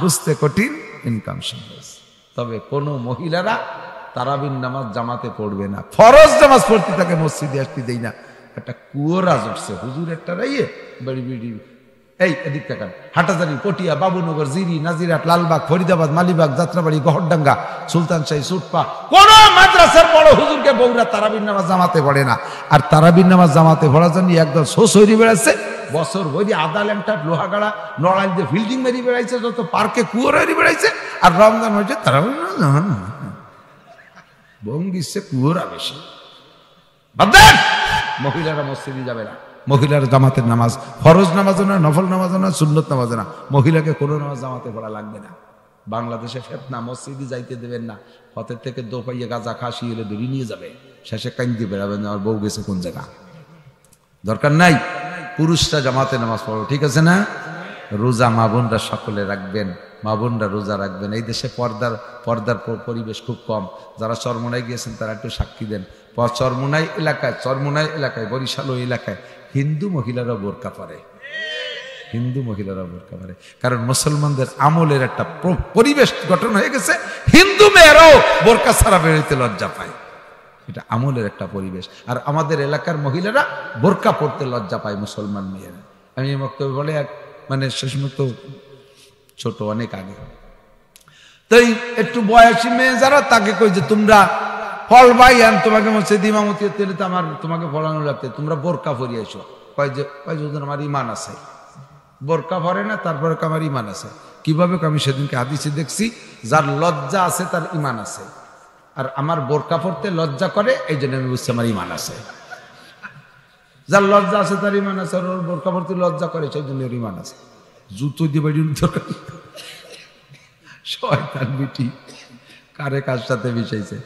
বুঝতে কঠিন, ইনকাম সহজ। তবে কোন মহিলারা তারাবির নামাজ জামাতে পড়বে না, ফরজ নামাজ পড়তে তাকে মসজিদে আসতে দেই না। একটা কুয়োরাজ উঠছে হুজুর, একটা রাইয়ে বাড়ি বিড়ি, এই এদিক তাকান, হাটাজারি, পটিয়া, বাবুনগর, জিরি, নাজিরাট, লালবাগ, ফরিদাবাদ, মালিবাগ, যাত্রাবাড়ি, গহরডাঙ্গা, সুলতান শাহী, সুটপা, কোন মাদ্রাসার বড় হুজুরকে বউরা তারাবির নামাজ জামাতে পড়ে না। আর তারাবির নামাজ জামাতে পড়ার জন্য একদম সোসরি বেড়াচ্ছে, বছর ভরি আদা ল্যাংটা লোহাগাড়া নড়াইল দিয়ে ফিল্ডিং মেরি বেড়াইছে, যত পার্কে কুয়োরারি বেড়াইছে। আর রমজান হয়েছে তারাবির বঙ্গিসে কুয়োরা বেশি। মহিলারা মসজিদে যাবে না, মহিলার জামাতের নামাজ ফরজ নামাজও না, নফল নামাজও না, সুন্নত নামাজও না। মহিলাকে কোনো নামাজ জামাতে পড়া লাগবে না। বাংলাদেশে ফেতনা, মসজিদে যাইতে দেবেন না। হতের থেকে দোপাইয়ে গাঁজা খাসি এলে দড়ি নিয়ে যাবে, শেষে কাইন্দি বেড়াবেন আমার বউ গেছে কোন জায়গা। দরকার নাই, পুরুষরা জামাতে নামাজ পড়ো, ঠিক আছে না? রোজা মা বোনরা সকলে রাখবেন, মা বোনরা রোজা রাখবেন। এই দেশে পর্দার পরিবেশ খুব কম। যারা চরমোনাই গিয়েছেন তারা একটু সাক্ষী দেন। চরমোনাই এলাকায় বরিশাল ওই এলাকায় হিন্দু মহিলারা বোরকা পরে, হিন্দু মহিলারা বোরকা পরে। কারণ মুসলমানদের আমলের একটা পরিবেশ গঠন হয়ে গেছে, হিন্দু মেয়েরাও বোরকা ছাড়া বেরোতে লজ্জা পায়। এটা আমলের একটা পরিবেশ। আর আমাদের এলাকার মহিলারা বোরকা পড়তে লজ্জা পায় মুসলমান মেয়েরা। আমি বক্তব্য বলে এক মানে শেষ মতো ছোট অনেক আগে, তাই একটু বয়সী মেয়ে যারা তাকে কই যে তোমরা ফল ভাই আন, তোমাকে মসজিদ ইমামতি তো আমার তোমাকে পড়ানো লাগতে, তোমরা বোরকা পরিয়ে এসো। কয় যে আমার ইমান আছে, বোরকা পরে না, তারপরে আমার ইমান আছে। কিভাবে? আমি সেদিনকে হাদিসে দেখছি, যার লজ্জা আছে তার ইমান আছে। আর আমার বোরকা পড়তে লজ্জা করে, এই জন্য আমি বুঝছি আমার ইমান আছে। যার লজ্জা আছে তার ইমান আছে, আর ওর বোরকা পড়তে লজ্জা করে, সেই জন্য ওর ইমান আছে। জুতো দিয়ে বাড়ি দরকার, শয়তান বিটি কারে কার সাথে মিশাইছে।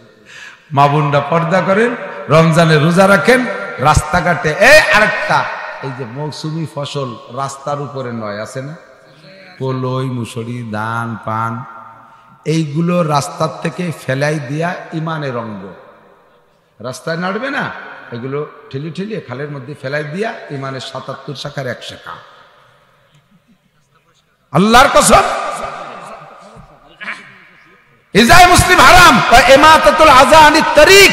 মা বোনরা পর্দা করেন, রমজানে রোজা রাখেন। রাস্তাঘাটে আরেকটা, এই যে মৌসুমি ফসল রাস্তার উপরে নয় আছে না, পোলই, মুসুরি, ধান, পান, এইগুলো রাস্তার থেকে ফেলাই দিয়া ইমানের অঙ্গ। রাস্তায় নাড়বে না, এগুলো ঠেলি ঠেলিয়ে খালের মধ্যে ফেলাই দিয়া ইমানের 77 শাখার 1 শাখা। আল্লাহর কসম, ইজায় মুসলিম হারাম ইমাতাতুল আযা আনিত তারিক।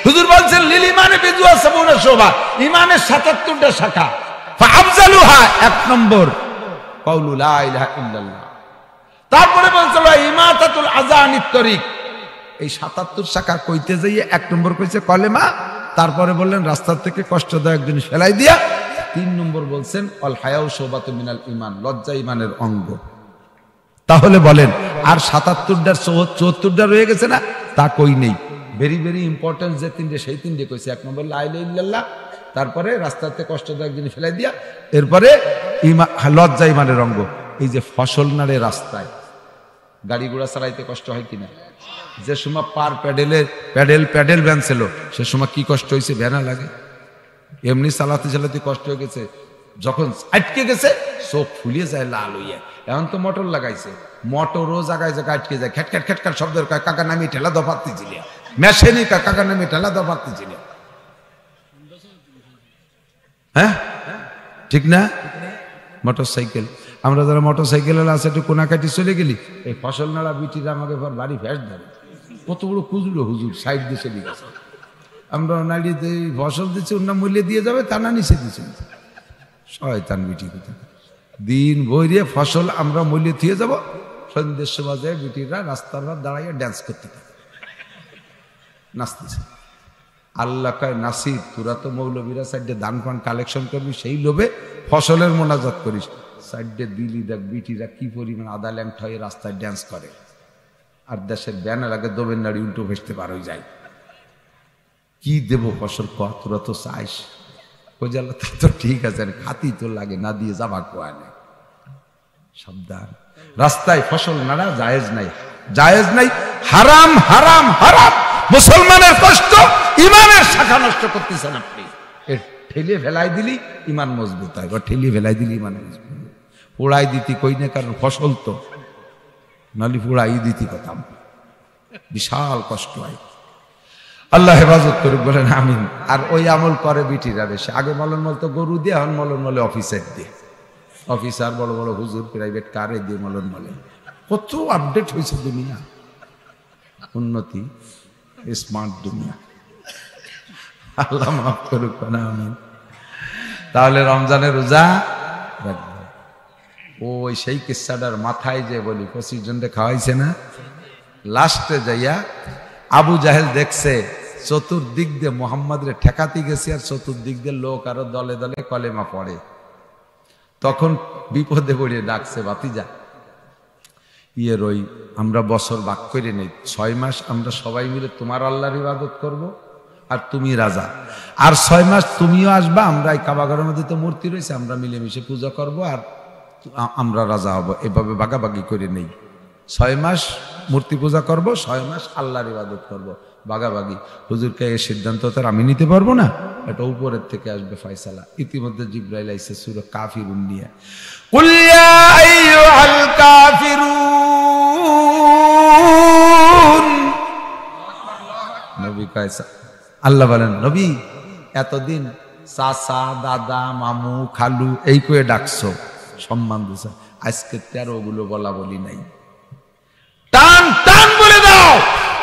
হুজুর বলছেন লিল ইমানে বিজুয়া সাবুনা শোভা, ইমানের 77টা শাখা। ফাআফজালুহা 1 নম্বর কাউলু লা ইলাহা ইল্লাল্লাহ। তারপরে বলছিল ইমাতাতুল আযা আনিত তারিক। এই 77 শাখা কইতে যাইয়ে 1 নম্বর কইছে কলেমা, তারপরে বললেন রাস্তা থেকে কষ্টদায়ক জিনিস ফেলাই দিয়া। 3 নম্বর বলছেন আল হায়াউ শুবাতু মিনাল ঈমান, লজ্জা ঈমানের অঙ্গ। তাহলে বলেন আর 77টার 74টা রয়ে গেছে না, তা কই নেই। ভেরি ভেরি ইম্পর্টেন্ট যে 3টে, সেই 3টে কইছে। 1 নম্বর লা ইলাহা ইল্লাল্লাহ, তারপরে রাস্তাতে কষ্টদায়ক জিনিস ফেলাই দিয়া, এরপরে লজ্জা ঈমানের অঙ্গ। এই যে ফসল নাড়ে রাস্তায়, গাড়ি ঘোড়া চালাইতে কষ্ট হয় কিনা? যে সময় পার প্যাডেল ভ্যান ছিল, সে সময় কি কষ্ট হয়েছে, ভ্যানা লাগে। এমনি চালাতে চালাতে কষ্ট হয়ে গেছে, যখন আটকে গেছে চোখ ফুলিয়ে যায় লাল হইয়া। এখন তো মোটর লাগাইছে, মোটরও জায়গায় জায়গায় আটকে যায়, খেটখাট খেটখাট শব্দ, কাকা নামি ঠেলা দো পারতেছিল, মেশিনই কাকা নামি ঠেলা দো পারতেছিল। হ্যাঁ ঠিক না? মোটর সাইকেল, আমরা যারা মোটর সাইকেল আছে একটু কোনাকাটি চলে গেলি, এই ফসল নাড়া বিটিরা আমাকে বাড়ি ফ্যাস ধরে, কত বড় খুজুর হুজুর সাইড দিয়ে চলে গেছে। আমরা নাড়িয়ে ফসল দিচ্ছি, অন্য মূল্যে দিয়ে যাবে, তা না নিচে দিচ্ছে শয়তান বিটি কোথায়। দিন ভরিয়ে ফসল আমরা মূল্যে দিয়ে যাব, সন্ধ্যের সময় যায় বিটিরা রাস্তার দাঁড়াইয়া ড্যান্স করতে থাকে, নাচতেছে। আল্লাহ কয় নাসির, তোরা তো মৌলবীরা সাইডে দান পান কালেকশন করবি, সেই লোভে ফসলের মোনাজাত করিস, সাইডে দিলি দেখ বিটিরা কি পরিমাণ আদা ল্যাংট হয়ে রাস্তায় ড্যান্স করে, আর দেশের ব্যানার আগে দোবের নাড়ি উল্টো ভেসতে পার হয়ে যায়। কি দেবো ফসল ক, তোরা তো চাইস, আল্লাহ তো ঠিক আছে, খাতি তো লাগে না দিয়ে যাবা কোয়া নেই। সাবধান, রাস্তায় ফসল নাড়া জায়েজ নাই, জায়েজ নাই, হারাম হারাম হারাম। মুসলমানের কষ্ট, ইমানের শাখা নষ্ট করতেছেন আপনি। ঠেলে ফেলাই দিলি ইমান মজবুত হয়, ঠেলে ফেলাই দিলি ইমান মজবুত। পোড়াই দিতি কই না, কারণ ফসল তো নালি পোড়াই দিতি কথা, বিশাল কষ্ট হয়। আল্লাহ হেফাজত করুক, বলেন আমিন। আর ওই আমল করে বিটিরা বেশি। আগে মলন মল তো গরু দিয়ে, এখন মলন মলে অফিসার দিয়ে, অফিসার বড় বড় হুজুর প্রাইভেট কারে দিয়ে মলন মলে। কত আপডেট হয়েছে দুনিয়া, উন্নতি, স্মার্ট দুনিয়া। আল্লাহ মাফ করুক না, আমিন। তাহলে রমজানের রোজা রাখবো। ওই সেই কিস্সাটার মাথায় যে বলি 25 জনকে খাওয়াইছে না, লাস্টে যাইয়া আবু জাহেল দেখছে চতুর্দিক দিয়ে মোহাম্মদের ঠেকাতে গেছে, আর চতুর্দিক দিয়ে লোক আরো দলে দলে কলেমা পড়ে। তখন বিপদে পড়িয়ে ডাকছে, ভাতিজা ইয়ের ওই আমরা বছর ভাগ করে নেই, 6 মাস আমরা সবাই মিলে তোমার আল্লাহর ইবাদত করব, আর তুমি রাজা, আর 6 মাস তুমিও আসবা, আমরা এই কাবাঘরের মধ্যে তো মূর্তি রয়েছে, আমরা মিলেমিশে পূজা করব, আর আমরা রাজা হব, এভাবে ভাগাভাগি করে নেই। 6 মাস মূর্তি পূজা করব, 6 মাস আল্লাহর ইবাদত করব, ভাগাভাগি। হুজুরকে এই সিদ্ধান্ত তো আমি নিতে পারবো না, এটা উপরের থেকে আসবে ফয়সালা। ইতিমধ্যে জিবরাইল আইছে সূরা কাফিরুন নিয়ে, কুল ইয়া আইয়ুহাল কাফিরুন। নবী কয়সা, আল্লাহ বলেন নবী এতদিন চাচা দাদা মামু খালু এই কয়ে ডাকছো, সম্মান দিছ, আজকে 13 গুলো বলা বলি নাই, টান টান বলে দাও,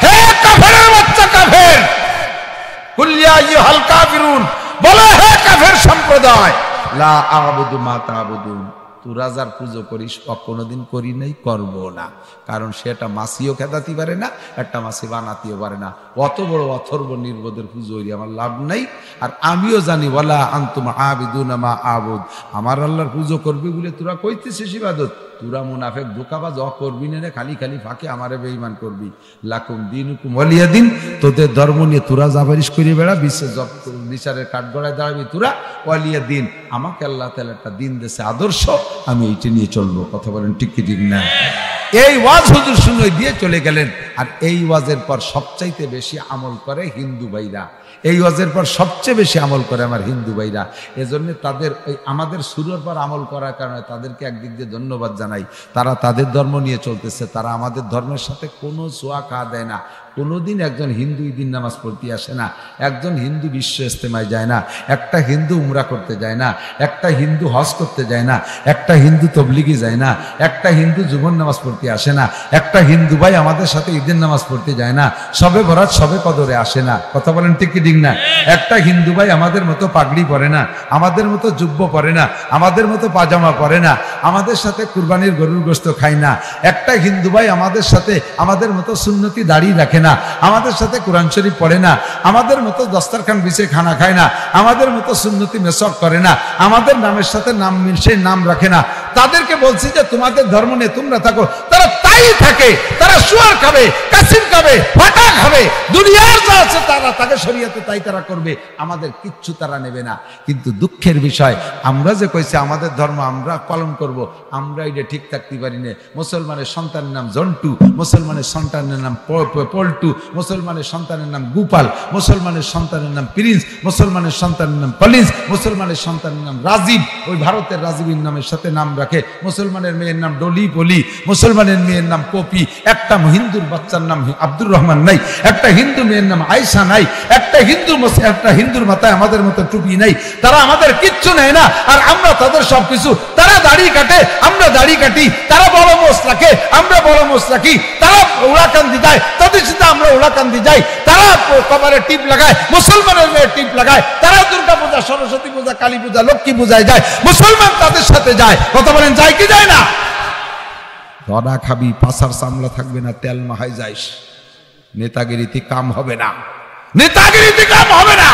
হে কাফেরের বাচ্চা কাফের, কুল ইয়া আইয়ুহাল কাফিরুন, বলো হে কাফের সম্প্রদায়, লা আ'বুদু মা তা'বুদুন, তুই রাজার পুজো করিস, কোনোদিন করি নাই, করবো না, কারণ সেটা মাসিও খেদাতে পারে না, একটা মাসি বানাতেও পারে না। অত বড় অথর্ব নির্বোধের পুজো হইলে আমার লাভ নাই। আর আমিও জানি ওয়ালা আনতুম আবিদুনা মা আবুদ, আমার আল্লাহর পুজো করবি বলে তোরা কইতেছিস ইবাদত, তোরা মুনাফেক ধোঁকাবাজ করবি না, খালি খালি ফাঁকে আমারে বেঈমান করবি। লাকুম দিনুকুম ওয়ালিয়া দিন, তোদের ধর্ম নিয়ে তোরা জাবারিশ করে বেড়া, বিচারের কাঠগড়ায় দাঁড়াবি তোরা, ওয়ালিয়া দিন, আমাকে আল্লাহ তাআলা একটা দিন দেশে আদর্শ, আমি এইটা নিয়ে চলবো। কথা বলেন ঠিক কি ঠিক না? এই ওয়াজ হুজুর শুনে দিয়ে চলে গেলেন। আর এই ওয়াজের পর সবচাইতে বেশি আমল করে হিন্দু ভাইরা, এই ওয়াজের পর সবচেয়ে বেশি আমল করে আমার হিন্দু ভাইরা। এজন্য তাদের ওই আমাদের শুরুর পর আমল করার কারণে তাদেরকে একদিক দিয়ে ধন্যবাদ জানাই। তারা তাদের ধর্ম নিয়ে চলতেছে, তারা আমাদের ধর্মের সাথে কোনো ছোঁয়া খাওয়া দেয় না। কোনোদিন একজন হিন্দু ঈদিন নামাজ পড়তে আসে না, একজন হিন্দু বিশ্ব ইস্তেমায় যায় না, একটা হিন্দু উমরা করতে যায় না, একটা হিন্দু হজ করতে যায় না, একটা হিন্দু তবলিগি যায় না, একটা হিন্দু জুবন নামাজ পড়তে আসে না, একটা হিন্দু ভাই আমাদের সাথে ঈদের নামাজ পড়তে যায় না, সবে বরাত সবে কদরে আসে না। কথা বলেন ঠিক কি ঠিক না? একটা হিন্দু ভাই আমাদের মতো পাগড়ি পরে না, আমাদের মতো জুব্ব পরে না, আমাদের মতো পাজামা পরে না, আমাদের সাথে কুরবানির গরুর গোশত খায় না। একটা হিন্দু ভাই আমাদের সাথে আমাদের মতো সুন্নতি দাড়ি রাখে না, আমাদের সাথে কোরআন শরীফ পড়ে না, আমাদের মতো দস্তরখান বিছিয়ে খানা খায় না, আমাদের মতো সুন্নতি মেসক করে না, আমাদের নামের সাথে নাম মিশে নাম রাখে না। তাদেরকে বলছি যে তোমাদের ধর্ম নিয়ে তোমরা থাকো, তারা তাই থাকে। তারা শুয়ার খাবে, কাসিম খাবে, ফাটা খাবে, দুনিয়ার যা আছে তারা তাকে শরীয়তে তাই তারা করবে, আমাদের কিচ্ছু তারা নেবে না। কিন্তু দুঃখের বিষয়, আমরা যে কইছি আমাদের ধর্ম আমরা পালন করব, আমরা এটা ঠিক থাকতে পারি না। মুসলমানের সন্তানের নাম জন্টু, মুসলমানের সন্তানের নাম পল্টু, মুসলমানের সন্তানের নাম গোপাল, মুসলমানের সন্তানের নাম প্রিন্স, মুসলমানের সন্তানের নাম কলিন্স, মুসলমানের সন্তানের নাম রাজীব, ওই ভারতের রাজীবের নামের সাথে নাম রাখে। মুসলমানের মেয়ের নাম ডলি পলি, মুসলমানের মেয়ের নাম পপি। একটা হিন্দুর বাচ্চার নাম আব্দুর রহমান নাই, একটা হিন্দু মেয়ের নাম আয়েশা নাই, একটা হিন্দুর মাথায় আমাদের মতো টুপি নাই। তারা আমাদের কিচ্ছু নেয় না, আর আমরা তাদের সবকিছু। তারা দাড়ি কাটে, আমরা দাড়ি কাটি। তারা বড় মোষ রাখে, আমরা বড় মোষ রাখি। তারা উড়াকান্দি যায়, তাদের সাথে আমরা উড়াকান্দি যাই। তারা কবরে টিপ লাগায়, মুসলমানের মেয়ে টিপ লাগায়। তারা দুর্গা পূজা, সরস্বতী পূজা, কালী পূজা, লক্ষ্মী পূজায় যায়, মুসলমান তাদের সাথে যায়। কথা বলেন, যায় কি যায় না? ধরা খাবি, পাশার সামলা থাকবে না, তেল মাহাই যাইস। নেতাগিরিতে কাম হবে না, নেতাগিরিতে কাম হবে না।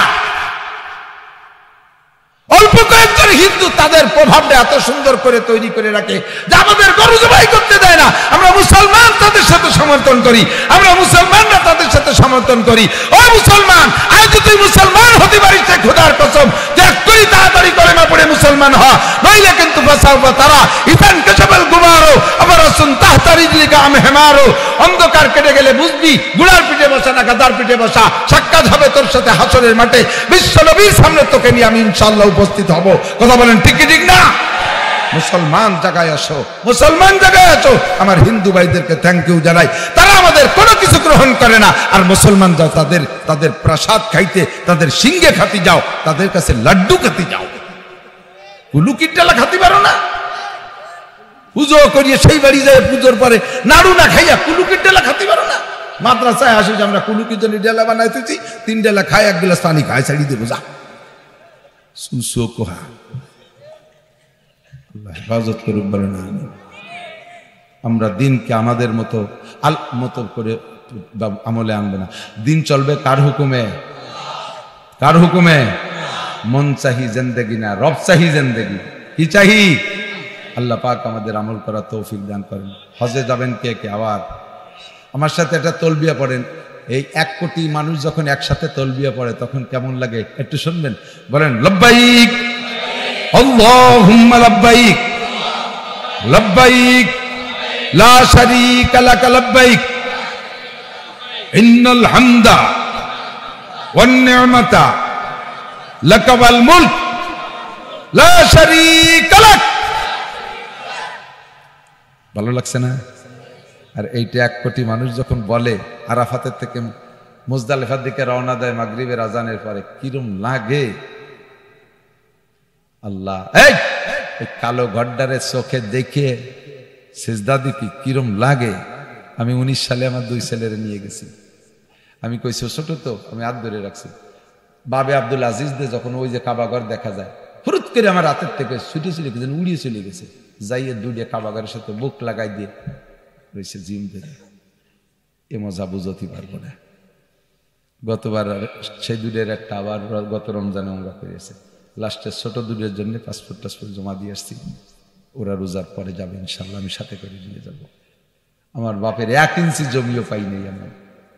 অল্প কয়েকজন হিন্দু তাদের প্রভাবটা এত সুন্দর করে তৈরি করে রাখে যে আমাদের গরু জবাই করতে দেয় না। আমরা মুসলমান তাদের সাথে সমর্থন করি, আমরা মুসলমানরা তাদের সাথে সমর্থন করি। ও মুসলমান, আজ তুই মুসলমান হতে পারিস না, খোদার কসম দেখ তুই তাড়াতাড়ি কলেমা পড়ে মুসলমান হ, নইলে কিন্তু বাঁচাবো তারা। ইতান কাসাবাল গুমারো আবার আসুন তাহতারিজলিকা আম হেমারো। অন্ধকার কেটে গেলে বুঝবি গুড়ার পিঠে বসা না গাদার পিঠে বসা। সাক্ষাৎ হবে তোর সাথে হাসরের মাঠে, বিশ্ব নবীর সামনে তোকে নিয়ে আমি ইনশাআল্লাহ উপস্থিত হব। কথা বলেন ঠিক কি ঠিক না? মুসলমান জায়গায় আসো, মুসলমান জায়গায় আসো। আমার হিন্দু ভাইদেরকে থ্যাংক ইউ জানাই, তারা আমাদের কোনো কিছু গ্রহণ করে না। আর মুসলমান যাও তাদের প্রসাদ খাইতে, তাদের সিংহে খাতি যাও, তাদের কাছে লাড্ডু খাতি যাও। কুলুকির ডালা খাতি পারো না? পুজো করিয়ে সেই বাড়ি যায়, পুজোর পরে নাড়ু না খাইয়া কুলুকির ডালা খাতি পারো না? মাদ্রাসায় আসে যে আমরা কুলুকির জন্য ডালা বানাইতেছি, 3 ডালা খায়, 1 গ্লাস পানি খায়, ছাড়িয়ে দেবো যা। সুসো কোহা, আল্লাহ হেফাজত করুক বলেন আমিন। আমরা দিনকে আমাদের মতো করে আমলে আনবে না। দিন চলবে কার হুকুমে? কার হুকুমে? মন চাহি জিন্দেগি না, রব চাহি জিন্দেগি। কি চাহি? আল্লাহ পাক আমাদের আমল করা তৌফিক দান করেন। হজে যাবেন কে কে? আবার আমার সাথে একটা তলবিয়া পড়েন। এই 1 কোটি মানুষ যখন একসাথে তলবিয়া পড়ে তখন কেমন লাগে একটু শুনবেন। বলেন লব্বাইক আল্লাহুম্মা লব্বাইক, লব্বাইক লা শারীকা লাক লব্বাইক, ইন্নাল হামদা ওয়ান নি'মাতা লাকা ওয়াল মুলক লা শারীকা লাক। ভালো লাগছে না? আর এইটা 1 কোটি মানুষ যখন বলে, আরাফাতের থেকে মুজদালিফার দিকে রওনা দেয় মাগরিবের আজানের পরে, কিরম লাগে আল্লাহ। এই কালো গড্ডারে চোখে দেখে সিজদা দিতি কিরম লাগে। আমি 19 সালে আমার 2 ছেলেরে নিয়ে গেছি। আমি কইছি ছোট তো, আমি হাত ধরে রাখছি। বাবে আব্দুল আজিজ দে যখন ওই যে কাবাঘর দেখা যায়, হুরুত করে আমার হাতের থেকে ছুটে চলে গেছে, উড়িয়ে চলে গেছে। যাইয়ে 2টা কাবাঘরের সাথে বুক লাগাই দিয়ে রয়েছে জিম ধরে। এ মজা বুঝতে পারবো না। গতবার সেই 2টার একটা আবার গত রমজানে আমরা করেছে। লাস্টের ছোট 2টার জন্য পাসপোর্ট জমা দিয়ে আসছি। ওরা রোজার পরে যাবে ইনশাল্লাহ, আমি সাথে করে নিয়ে যাব। আমার বাপের 1 ইঞ্চি জমিও পাই নেই। আমার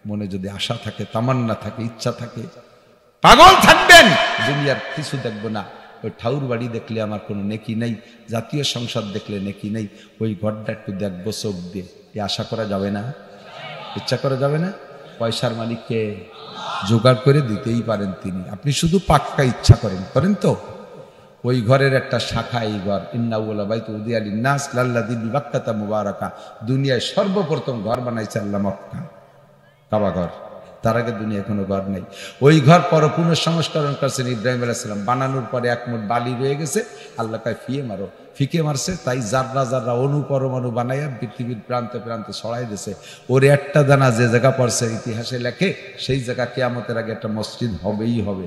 মনে যদি আশা থাকে, তামান্না থাকে, ইচ্ছা থাকে, পাগল থাকবেন, দুনিয়ার কিছু দেখবো না। ওই ঠাউর বাড়ি দেখলে আমার কোনো নেকি নেই, জাতীয় সংসদ দেখলে নেকি নেই। ওই ঘরটা একটু দেখবো চোখ দিয়ে, এ আশা করা যাবে না? ইচ্ছা করা যাবে না? পয়সার মালিককে জোগাড় করে দিতেই পারেন তিনি। আপনি শুধু পাক্কা ইচ্ছা করেন তো। ওই ঘরের একটা শাখা এই ঘর, ইন্নাউলা বাইতু উদিয়া লিন্নাস লাল্লাযী বিবাক্কাতা মুবারাকা। দুনিয়ায় সর্বপ্রথম ঘর বানাইছে আল্লাহ মক্কা, কাবা ঘর। তার আগে দুনিয়া কোনো ঘর নেই। ওই ঘর পর পুনঃসংস্করণ করছেন ইব্রাহিম আলাইহিস সালাম। বানানোর পরে 1 মুঠ বালি রয়ে গেছে, আল্লাহ কয় ফিকে মারছে, তাই জাররা জাররা অনুপরমাণু বানাইয়া পৃথিবীর প্রান্তে প্রান্তে ছড়াই দিয়েছে। ওর একটা দানা যে জায়গা পড়ছে ইতিহাসে লেখে, সেই জায়গা কিয়ামতের আগে একটা মসজিদ হবেই হবে।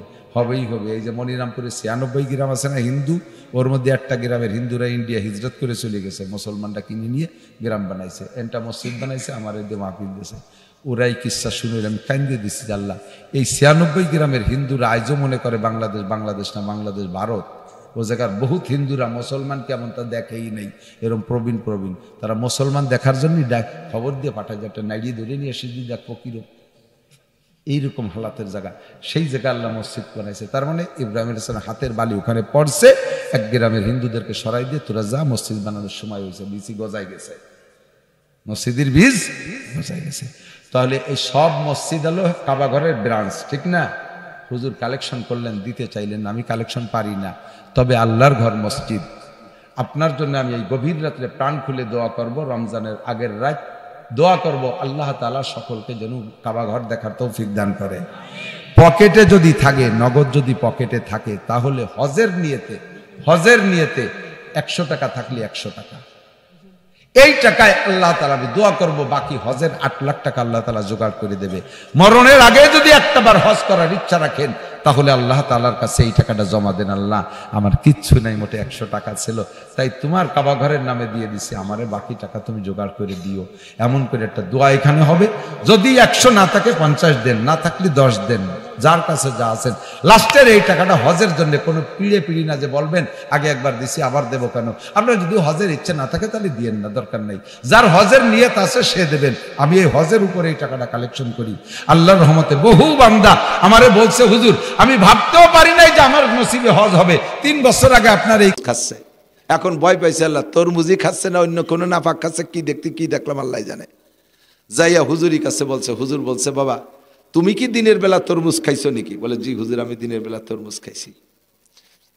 এই যে মনিরামপুরে 96 গ্রাম আছে না হিন্দু, ওর মধ্যে একটা গ্রামের হিন্দুরা ইন্ডিয়া হিজরত করে চলে গেছে, মুসলমানরা কিনে নিয়ে গ্রাম বানাইছে, একটা মসজিদ বানাইছে, আমার এদের মাহফিল দিয়েছে। ওরাই কিচ্ছা শুনে আমি কান্দে দিচ্ছি, আল্লাহ এই 96 গ্রামের হিন্দুরা আজও মনে করে বাংলাদেশ না, বাংলাদেশ ভারত। ও জায়গার বহুত হিন্দুরা মুসলমান কেমন তা দেখেই নেই, এরকম প্রবীণ প্রবীণ তারা মুসলমান দেখার জন্যই খবর দিয়ে পাঠায় যে একটা নাইড়িয়ে ধরে নিয়ে এসে দিয়ে দেখো কিরকম, এইরকম হালাতের জায়গা। সেই জায়গা আল্লাহ মসজিদ বানাইছে। তার মানে ইব্রাহিম আলাইহিস সালাম হাতের বালি ওখানে পড়ছে, এক গ্রামের হিন্দুদেরকে সরাই দিয়ে তোরা যা, মসজিদ বানানোর সময় হয়েছে, বিচি গজায় গেছে, মসজিদের বীজ গজায় গেছে। তাহলে এই সব মসজিদ হলো কাবা ঘরের ব্রাঞ্চ, ঠিক না? হুজুর কালেকশন করলেন, দিতে চাইলেন, আমি কালেকশন পারি না, তবে আল্লাহর ঘর মসজিদ। আপনার জন্য আমি এই গভীর রাত্রে প্রাণ খুলে দোয়া করব, রমজানের আগের রাত দোয়া করব আল্লাহ তাআলা সকলকে যেন কাবা ঘর দেখার তৌফিক দান করে। পকেটে যদি থাকে, নগদ যদি পকেটে থাকে, তাহলে হজের নিয়তে 100 টাকা থাকলে 100 টাকা, এই টাকায় আল্লাহ তাআলা আমি দোয়া করব, বাকি হজের 8 লাখ টাকা আল্লাহ তাআলা জোগাড় করে দেবে। মরণের আগে যদি একটাবার হজ করার ইচ্ছা রাখেন, তাহলে আল্লাহ তাআলার কাছে এই টাকাটা জমা দেন। আল্লাহ আমার কিচ্ছু নাই, মোটে 100 টাকা ছিল, তাই তোমার কাবা ঘরের নামে দিয়ে দিছি, আমারে বাকি টাকা তুমি জোগাড় করে দিও। এমন করে একটা দোয়া এখানে হবে। যদি 100 না থাকে 50 দেন, না থাকলে 10 দেন, যার কাছে যা আছেন। লাস্টের এই টাকাটা হজের জন্য, কোনো পিড়ি না যে বলবেন আগে একবার দিছি আবার দেবো কেন। আপনার যদি হজের ইচ্ছে না থাকে তাহলে দিয়েন না, দরকার নেই। যার হজের নিয়ত আছে সে দেবেন। আমি এই হজের উপরে এই টাকাটা কালেকশন করি। আল্লাহর রহমতে বহু বান্দা আমারে বলছে, হুজুর আমি ভাবতেও পারি নাই যে আমার নসিবে হজ হবে। 3 বছর আগে আপনার এই খাচ্ছে, এখন ভয় পাইছে আল্লাহ, তরমুজি খাচ্ছে না অন্য কোনো নাপাক খাচ্ছে, কি দেখলাম আল্লাহ জানে। যাইয়া হুজুরি কাছে বলছে, হুজুর বলছে, বাবা তুমি কি দিনের বেলা তরমুজ খাইছো নাকি? বলে, জি হুজুর আমি দিনের বেলা তরমুজ খাইছি।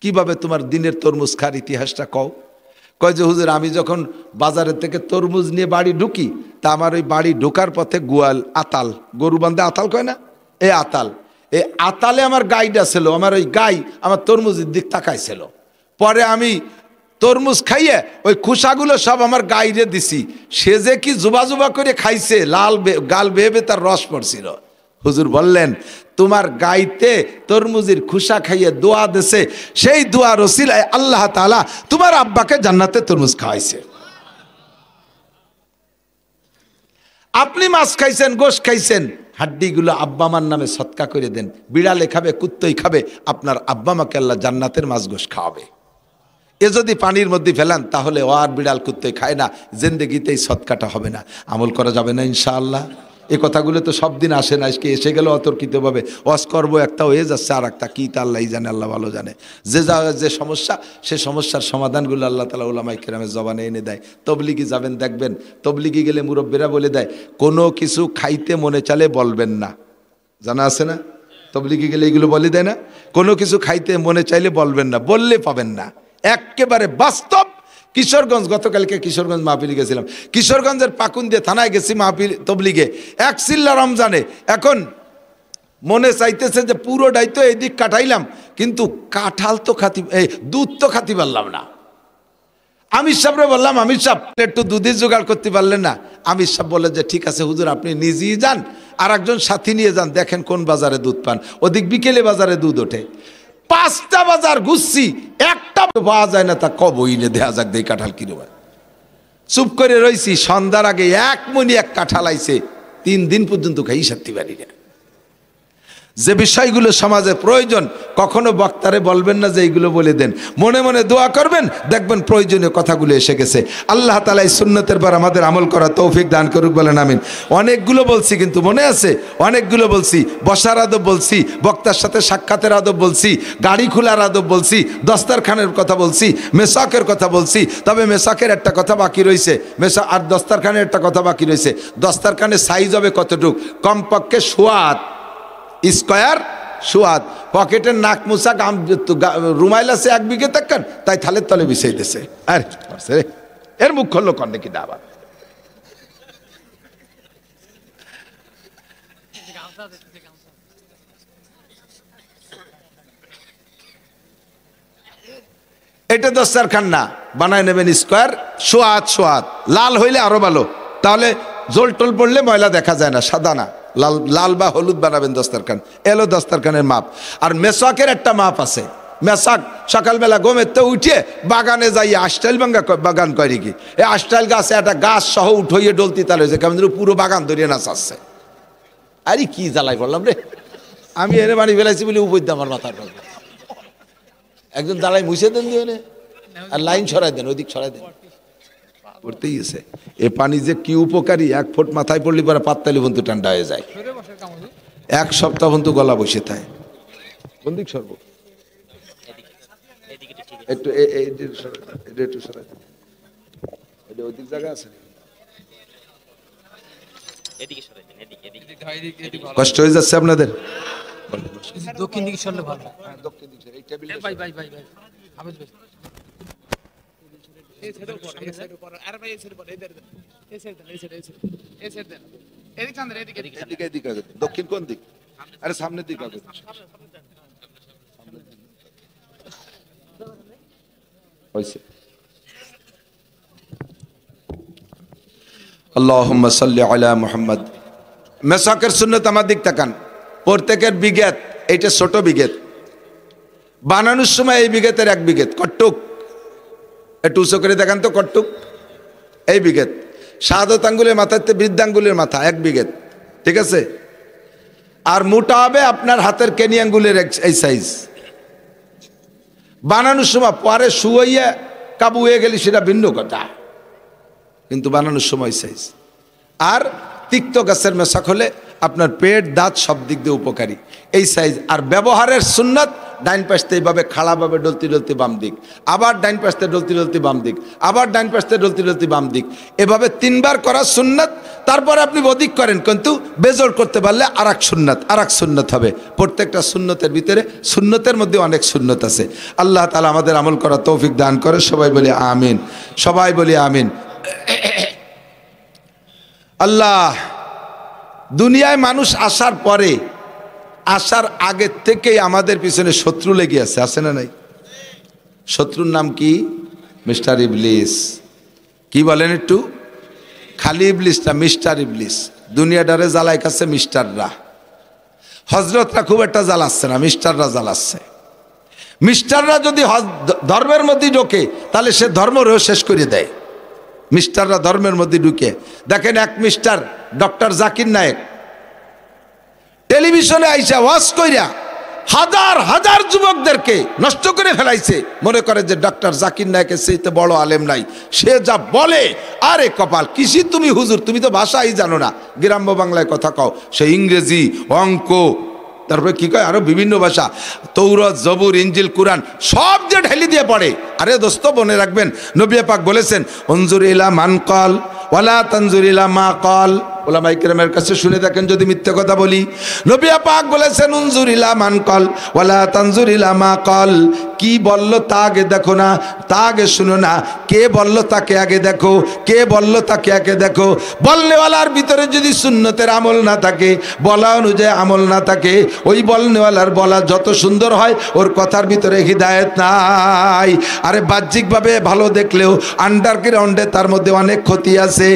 কিভাবে তোমার দিনের তরমুজ খার ইতিহাসটা কও? কয় যে হুজুর আমি যখন বাজারের থেকে তরমুজ নিয়ে বাড়ি ঢুকি, তা আমার ওই বাড়ি ঢোকার পথে গোয়াল আতাল, গরু বান্ধে আতাল কয় না, এই আতালে আমার গাইটা ছিল, আমার ওই গাই আমার তরমুজের দিক তাকাইছিল। পরে আমি তরমুজ খাইয়ে ওই খোসাগুলো সব আমার গাইরে দিছি, সে যে কি জুবা করে খাইছে, লাল গাল বেয়ে তার রস পড়ছিল। হুজুর বললেন, তোমার গাইতে তরমুজের খুশা খাইয়ে দোয়া দেছে, সেই দোয়ার ওসিলায় আল্লাহ তাআলা তোমার আব্বাকে জান্নাতে তরমুজ খাওয়াইছে। আপনি মাছ খাইছেন, গোশ খাইছেন, হাড্ডিগুলো আব্বা মার নামে সৎকা করে দেন। বিড়ালে খাবে, কুত্তই খাবে, আপনার আব্বা মাকে আল্লাহ জান্নাতের মাছ গোশ খাওয়াবে। এ যদি পানির মধ্যে ফেলান, তাহলে ও আর বিড়াল কুত্তই খায় না, জিন্দেগিতেই সৎকাটা হবে না, আমল করা যাবে না ইনশাআল্লাহ। এই কথাগুলো তো সব দিন আসে না, আজকে এসে গেল অতর্কিতভাবে। ওয়াজ করবো একটা, হয়ে যাচ্ছে আর একটা, কি তা আল্লাহ জানে, আল্লাহ ভালো জানে। যে সমস্যা, সে সমস্যার সমাধানগুলো আল্লাহ তাআলা উলামায়ে কেরামের জবানে এনে দেয়। তবলিগি যাবেন দেখবেন, তবলিগি গেলে মুরব্বীরা বলে দেয়, কোনো কিছু খাইতে মনে চালে বলবেন না, জানা আছে না? তবলিগি গেলে এইগুলো বলে দেয় না, কোনো কিছু খাইতে মনে চাইলে বলবেন না, বললে পাবেন না। একেবারে বাস্তব। কিশোরগঞ্জ, গতকালকে কিশোরগঞ্জ মাহফিলে গেছিলাম, কিশোরগঞ্জের পাকুন্দিয়া থানায় গেছি মাহফিল তবলিগে, এক চিল্লা রমজানে। এখন মনে চাইতেছে যে পুরোটাই তো এই দিক কাটাইলাম, কিন্তু কাঁঠাল তো দুধ তো খাতি পারলাম না। আমির সাহেবরে বললাম, আমির সাহেব একটু দুধের জোগাড় করতে পারলেন না? আমির সাহেব বলে যে ঠিক আছে হুজুর, আপনি নিজেই যান, আর একজন সাথী নিয়ে যান, দেখেন কোন বাজারে দুধ পান। ওদিক বিকেলে বাজারে দুধ ওঠে, 5টা বাজার ঘুরছি, একটা পাওয়া যায় না। তা কবই নে দেখা যাক দেই কাঁঠাল কিরকম। চুপ করে রইছি, সন্ধ্যার আগে 1 মণি 1 কাঁঠাল আইছে, 3 দিন পর্যন্ত খাই সারতে পারি না। যে বিষয়গুলো সমাজে প্রয়োজন, কখনো বক্তারে বলবেন না যে এইগুলো বলে দেন, মনে মনে দোয়া করবেন, দেখবেন প্রয়োজনীয় কথাগুলো এসে গেছে। আল্লাহ তাআলা এই সুন্নতের পর আমাদের আমল করা তৌফিক দান করুক, বলেন আমিন। অনেকগুলো বলছি, কিন্তু মনে আছে অনেকগুলো বলছি। বসার আদব বলছি, বক্তার সাথে সাক্ষাতের আদব বলছি, গাড়ি খোলার আদব বলছি, দস্তারখানের কথা বলছি, মেসাকের কথা বলছি। তবে মেসাকের একটা কথা বাকি রয়েছে, আর দস্তারখানের একটা কথা বাকি রয়েছে। দস্তারখানের সাইজ হবে কতটুক? কমপক্ষে সোয়াত স্কয়ার, সোয়াদ। পকেটের নাক মুসা রুমাইল আছে 1 বিঘে থাকেন, তাই থালের তলে বিছাইতেছে। আর এর মুখ খোল্লো কন্যা কি দাবা। এটা দস্তারখান না, বানায় নেবেন স্কয়ার, সোয়াদ। লাল হইলে আরো ভালো, তাহলে জোল টোল পড়লে ময়লা দেখা যায় না, সাদা না, লাল বা হলুদ বানাবেন দস্তারখান। এলো দস্তারখানের মাপ। আর মেসাকের একটা মাপ আছে। মেসাক সকালবেলা ঘুমেতে উঠে বাগানে যাই, আষ্টাইল বাগান করে কি, এই আষ্টাইল গাছে একটা গাছ সহ উঠইয়ে ডলতি তাল হয়েছে, কেমন পুরো বাগান ধরিয়ে নাচ আসছে। আরে কি জ্বালাই বললাম রে, আমি এনে বাড়ি ফেলাইছি বলে উপর দিয়ে আমার মাথার একজন দাঁড়ায় মুছে দেন দিয়ে আর লাইন ছড়াই দেন, ওইদিক ছড়াই দেন। পড়তেই আছে এ পানি যে কি উপকারী, 1 ফুট মাথায় পড়লে পরে পাততালি বন্ধু ঠান্ডা হয়ে যায়, 1 সপ্তাহ বন্ধু গলা বসে থাকে। কোন দিক সরব? একটু একটু সরাই দেন, এটা ওইদিক জায়গা আছে, কষ্ট হয়ে যাচ্ছে আপনাদের। দক্ষিণ দিকে সরলে ভালো। দক্ষিণ দিক এই টেবিল ভাই ভাই ভাই ভাই হাফেজ ভাই এই সাইডের পর এই সাইডের পর আরে ভাই এই সাইডের পর এই সাইড দেন, এই সাইড দেন, এই সাইড এই সাইড দেন, এদিক চান্দ্র এদিকে এদিকে এদিকে আগে দক্ষিণ কোন দিক? আরে সামনের দিক আগে হইছে। আল্লাহুম্মা সাল্লি আলা মুহাম্মদ। মেসাকের সুন্নাত আমার দিক তাকান, প্রত্যেকের বিঘত, এইটা ছোট বিঘত, বানানোর সময় এই বিঘতের 1 বিঘত কটুক, একটু উঁচু করে দেখান তো কটুক, এই বিঘত। শাহাদত আঙ্গুলের মাথাতে বৃদ্ধাঙ্গুলের মাথা 1 বিঘত, ঠিক আছে? আর মোটা হবে আপনার হাতের কেনি আঙ্গুলের এই সাইজ। বানানোর সময় পরে শুয়াইয়া কাবু হয়ে গেলে সেটা ভিন্ন কথা, কিন্তু বানানোর সময় সাইজ। আর তিক্ত গাছের মেশাক হলে আপনার পেট দাঁত সব দিক দিয়ে উপকারী, এই সাইজ। আর ব্যবহারের সুন্নাত ডাইন পাশতে এইভাবে খাড়াভাবে ডলতি ডলতি বাম দিক, আবার ডাইন পাশতে ডলতি ডলতি বাম দিক, আবার ডাইন পাশতে ডলতি ডলতি বাম দিক, এভাবে 3 বার করা সুন্নাত। তারপরে আপনি বদিক করেন, কিন্তু বেজোর করতে পারলে আরেক সুন্নাত হবে। প্রত্যেকটা সুন্নতের ভিতরে, সুন্নতের মধ্যে অনেক সুন্নত আছে। আল্লাহ তাআলা আমাদের আমল করার তৌফিক দান করে। সবাই বলি আমিন, সবাই বলি আমিন। আল্লাহ, দুনিয়ায় মানুষ আসার পরে, আসার আগের থেকেই আমাদের পিছনে শত্রু লেগে আছে না নাই? শত্রুর নাম কি? মিস্টার ইবলিস। কি বলেন একটু? খালি ইবলিস না, মিস্টার ইবলিস। দুনিয়াটারে জ্বালাই খাচ্ছে মিস্টাররা, হজরতরা খুব একটা জ্বালাচ্ছে না, মিস্টাররা জ্বালাচ্ছে। মিস্টাররা যদি ধর্মের মধ্যে ঢোকে তাহলে সে ধর্মরেও শেষ করে দেয়। মিস্টাররা ধর্মের মধ্যে ঢুকে, দেখেন এক মিস্টার ডক্টর জাকির নায়েক টেলিভিশনে আইসা ওয়াজ কইরা হাজার হাজার যুবকদেরকে নষ্ট করে ফেলাইছে। মনে করে যে ডক্টর জাকির নায়েকের সেইতে বড় আলেম নাই, সে যা বলে, আরে কপাল কিসি তুমি হুজুর, তুমি তো ভাষাই জানো না, গ্রাম্য বাংলায় কথা কও, সে ইংরেজি, অঙ্ক, তারপরে কি কয় আরো বিভিন্ন ভাষা, তৌরাত, জবুর, ইনজিল, কুরআন সব যে ঢেলি দিয়ে পড়ে। আরে দোস্ত, মনে রাখবেন নবী পাক বলেছেন, উনজুর ইলা মান ক্বাল ওয়ালা তানজুর ইলা মা ক্বাল। ওলামায়ে কেরামের কাছে শুনে দেখেন যদি মিথ্যে কথা বলি। নবী পাক বলেছেন, উনজুর ইলা মান ক্বাল ওয়ালা তানজুর ইলা মা ক্বাল। কি বললো তা আগে দেখো না, তা আগে শুনো না, কে বললো তাকে আগে দেখো, কে বললো তাকে আগে দেখো। বলনেওয়ালার ভিতরে যদি সুন্নতের আমল না থাকে, বলা অনুযায়ী আমল না থাকে, ওই বলনেওয়ালার বলা যত সুন্দর হয়, ওর কথার ভিতরে হিদায়েত নাই। আরে বাহ্যিকভাবে ভালো দেখলেও আন্ডারগ্রাউন্ডে তার মধ্যে অনেক ক্ষতি আছে।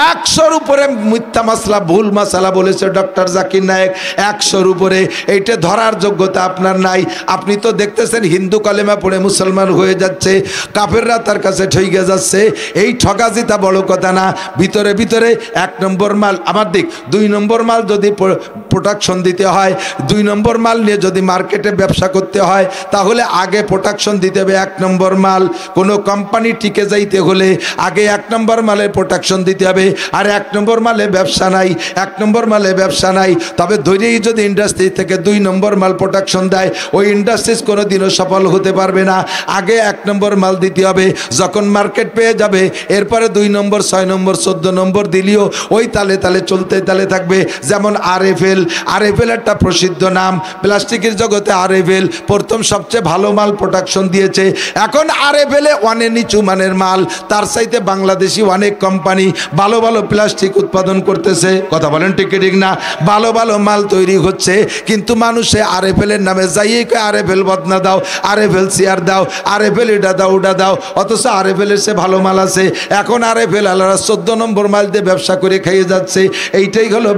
100-র উপরে মিথ্যা মাসলা, ভুল মাসালা বলেছে ডক্টর জাকির নায়েক, 100-র উপরে। এইটা ধরার যোগ্যতা আপনার নাই। আপনি তো দেখতেছেন হিন্দু কালেমা পড়ে মুসলমান হয়ে যাচ্ছে, কাফেররা তার কাছে ঠইকে যাচ্ছে। এই ঠকাজিটা বড় কথা না, ভিতরে ভিতরে 1 নম্বর মাল আমার দিক, 2 নম্বর মাল যদি প্রোডাকশন দিতে হয়, 2 নম্বর মাল নিয়ে যদি মার্কেটে ব্যবসা করতে হয়, তাহলে আগে প্রোডাকশন দিতে হবে 1 নম্বর মাল। কোনো কোম্পানি টিকে যাইতে হলে আগে 1 নম্বর মালের প্রোডাকশন দিতে হবে। আর 1 নম্বর মালে ব্যবসা নাই, 1 নম্বর মালে ব্যবসা নাই। তবে ধৈর্যই যদি ইন্ডাস্ট্রি থেকে 2 নম্বর মাল প্রোডাকশন দেয়, ওই ইন্ডাস্ট্রিজ কোনো দিনও সফল হতে পারবে না। আগে 1 নম্বর মাল দিতে হবে, যখন মার্কেট পেয়ে যাবে এরপরে 2 নম্বর, 6 নম্বর, 14 নম্বর দিলেও ওই তালে তালে চলতে তালে থাকবে। যেমন আরএফএল, আরএফএল একটা প্রসিদ্ধ নাম, প্লাস্টিকের জগতে আরএফএল প্রথম সবচেয়ে ভালো মাল প্রোডাকশন দিয়েছে। এখন আরএফএল অনেক নিচু মানের মাল, তার চাইতে বাংলাদেশি অনেক কোম্পানি ভালো ভালো প্লাস্টিক উৎপাদন করতেছে। কথা বলেন ঠিক ঠিক না? ভালো ভালো মাল তৈরি হচ্ছে, কিন্তু মানুষে আরএফএলের নামে যাইয়ে কয় আরএফএল বদনা দাও, আরএফএল চেয়ার দাও, আরএফএল এটা দাও ওটা দাও, অথচ আরএফএল আরএফএলের সে ভালো মাল আছে। এখন আরএফএল আলারা 14 নম্বর মাইল দিয়ে ব্যবসা করে খেয়ে যাচ্ছে। এইটাই হলো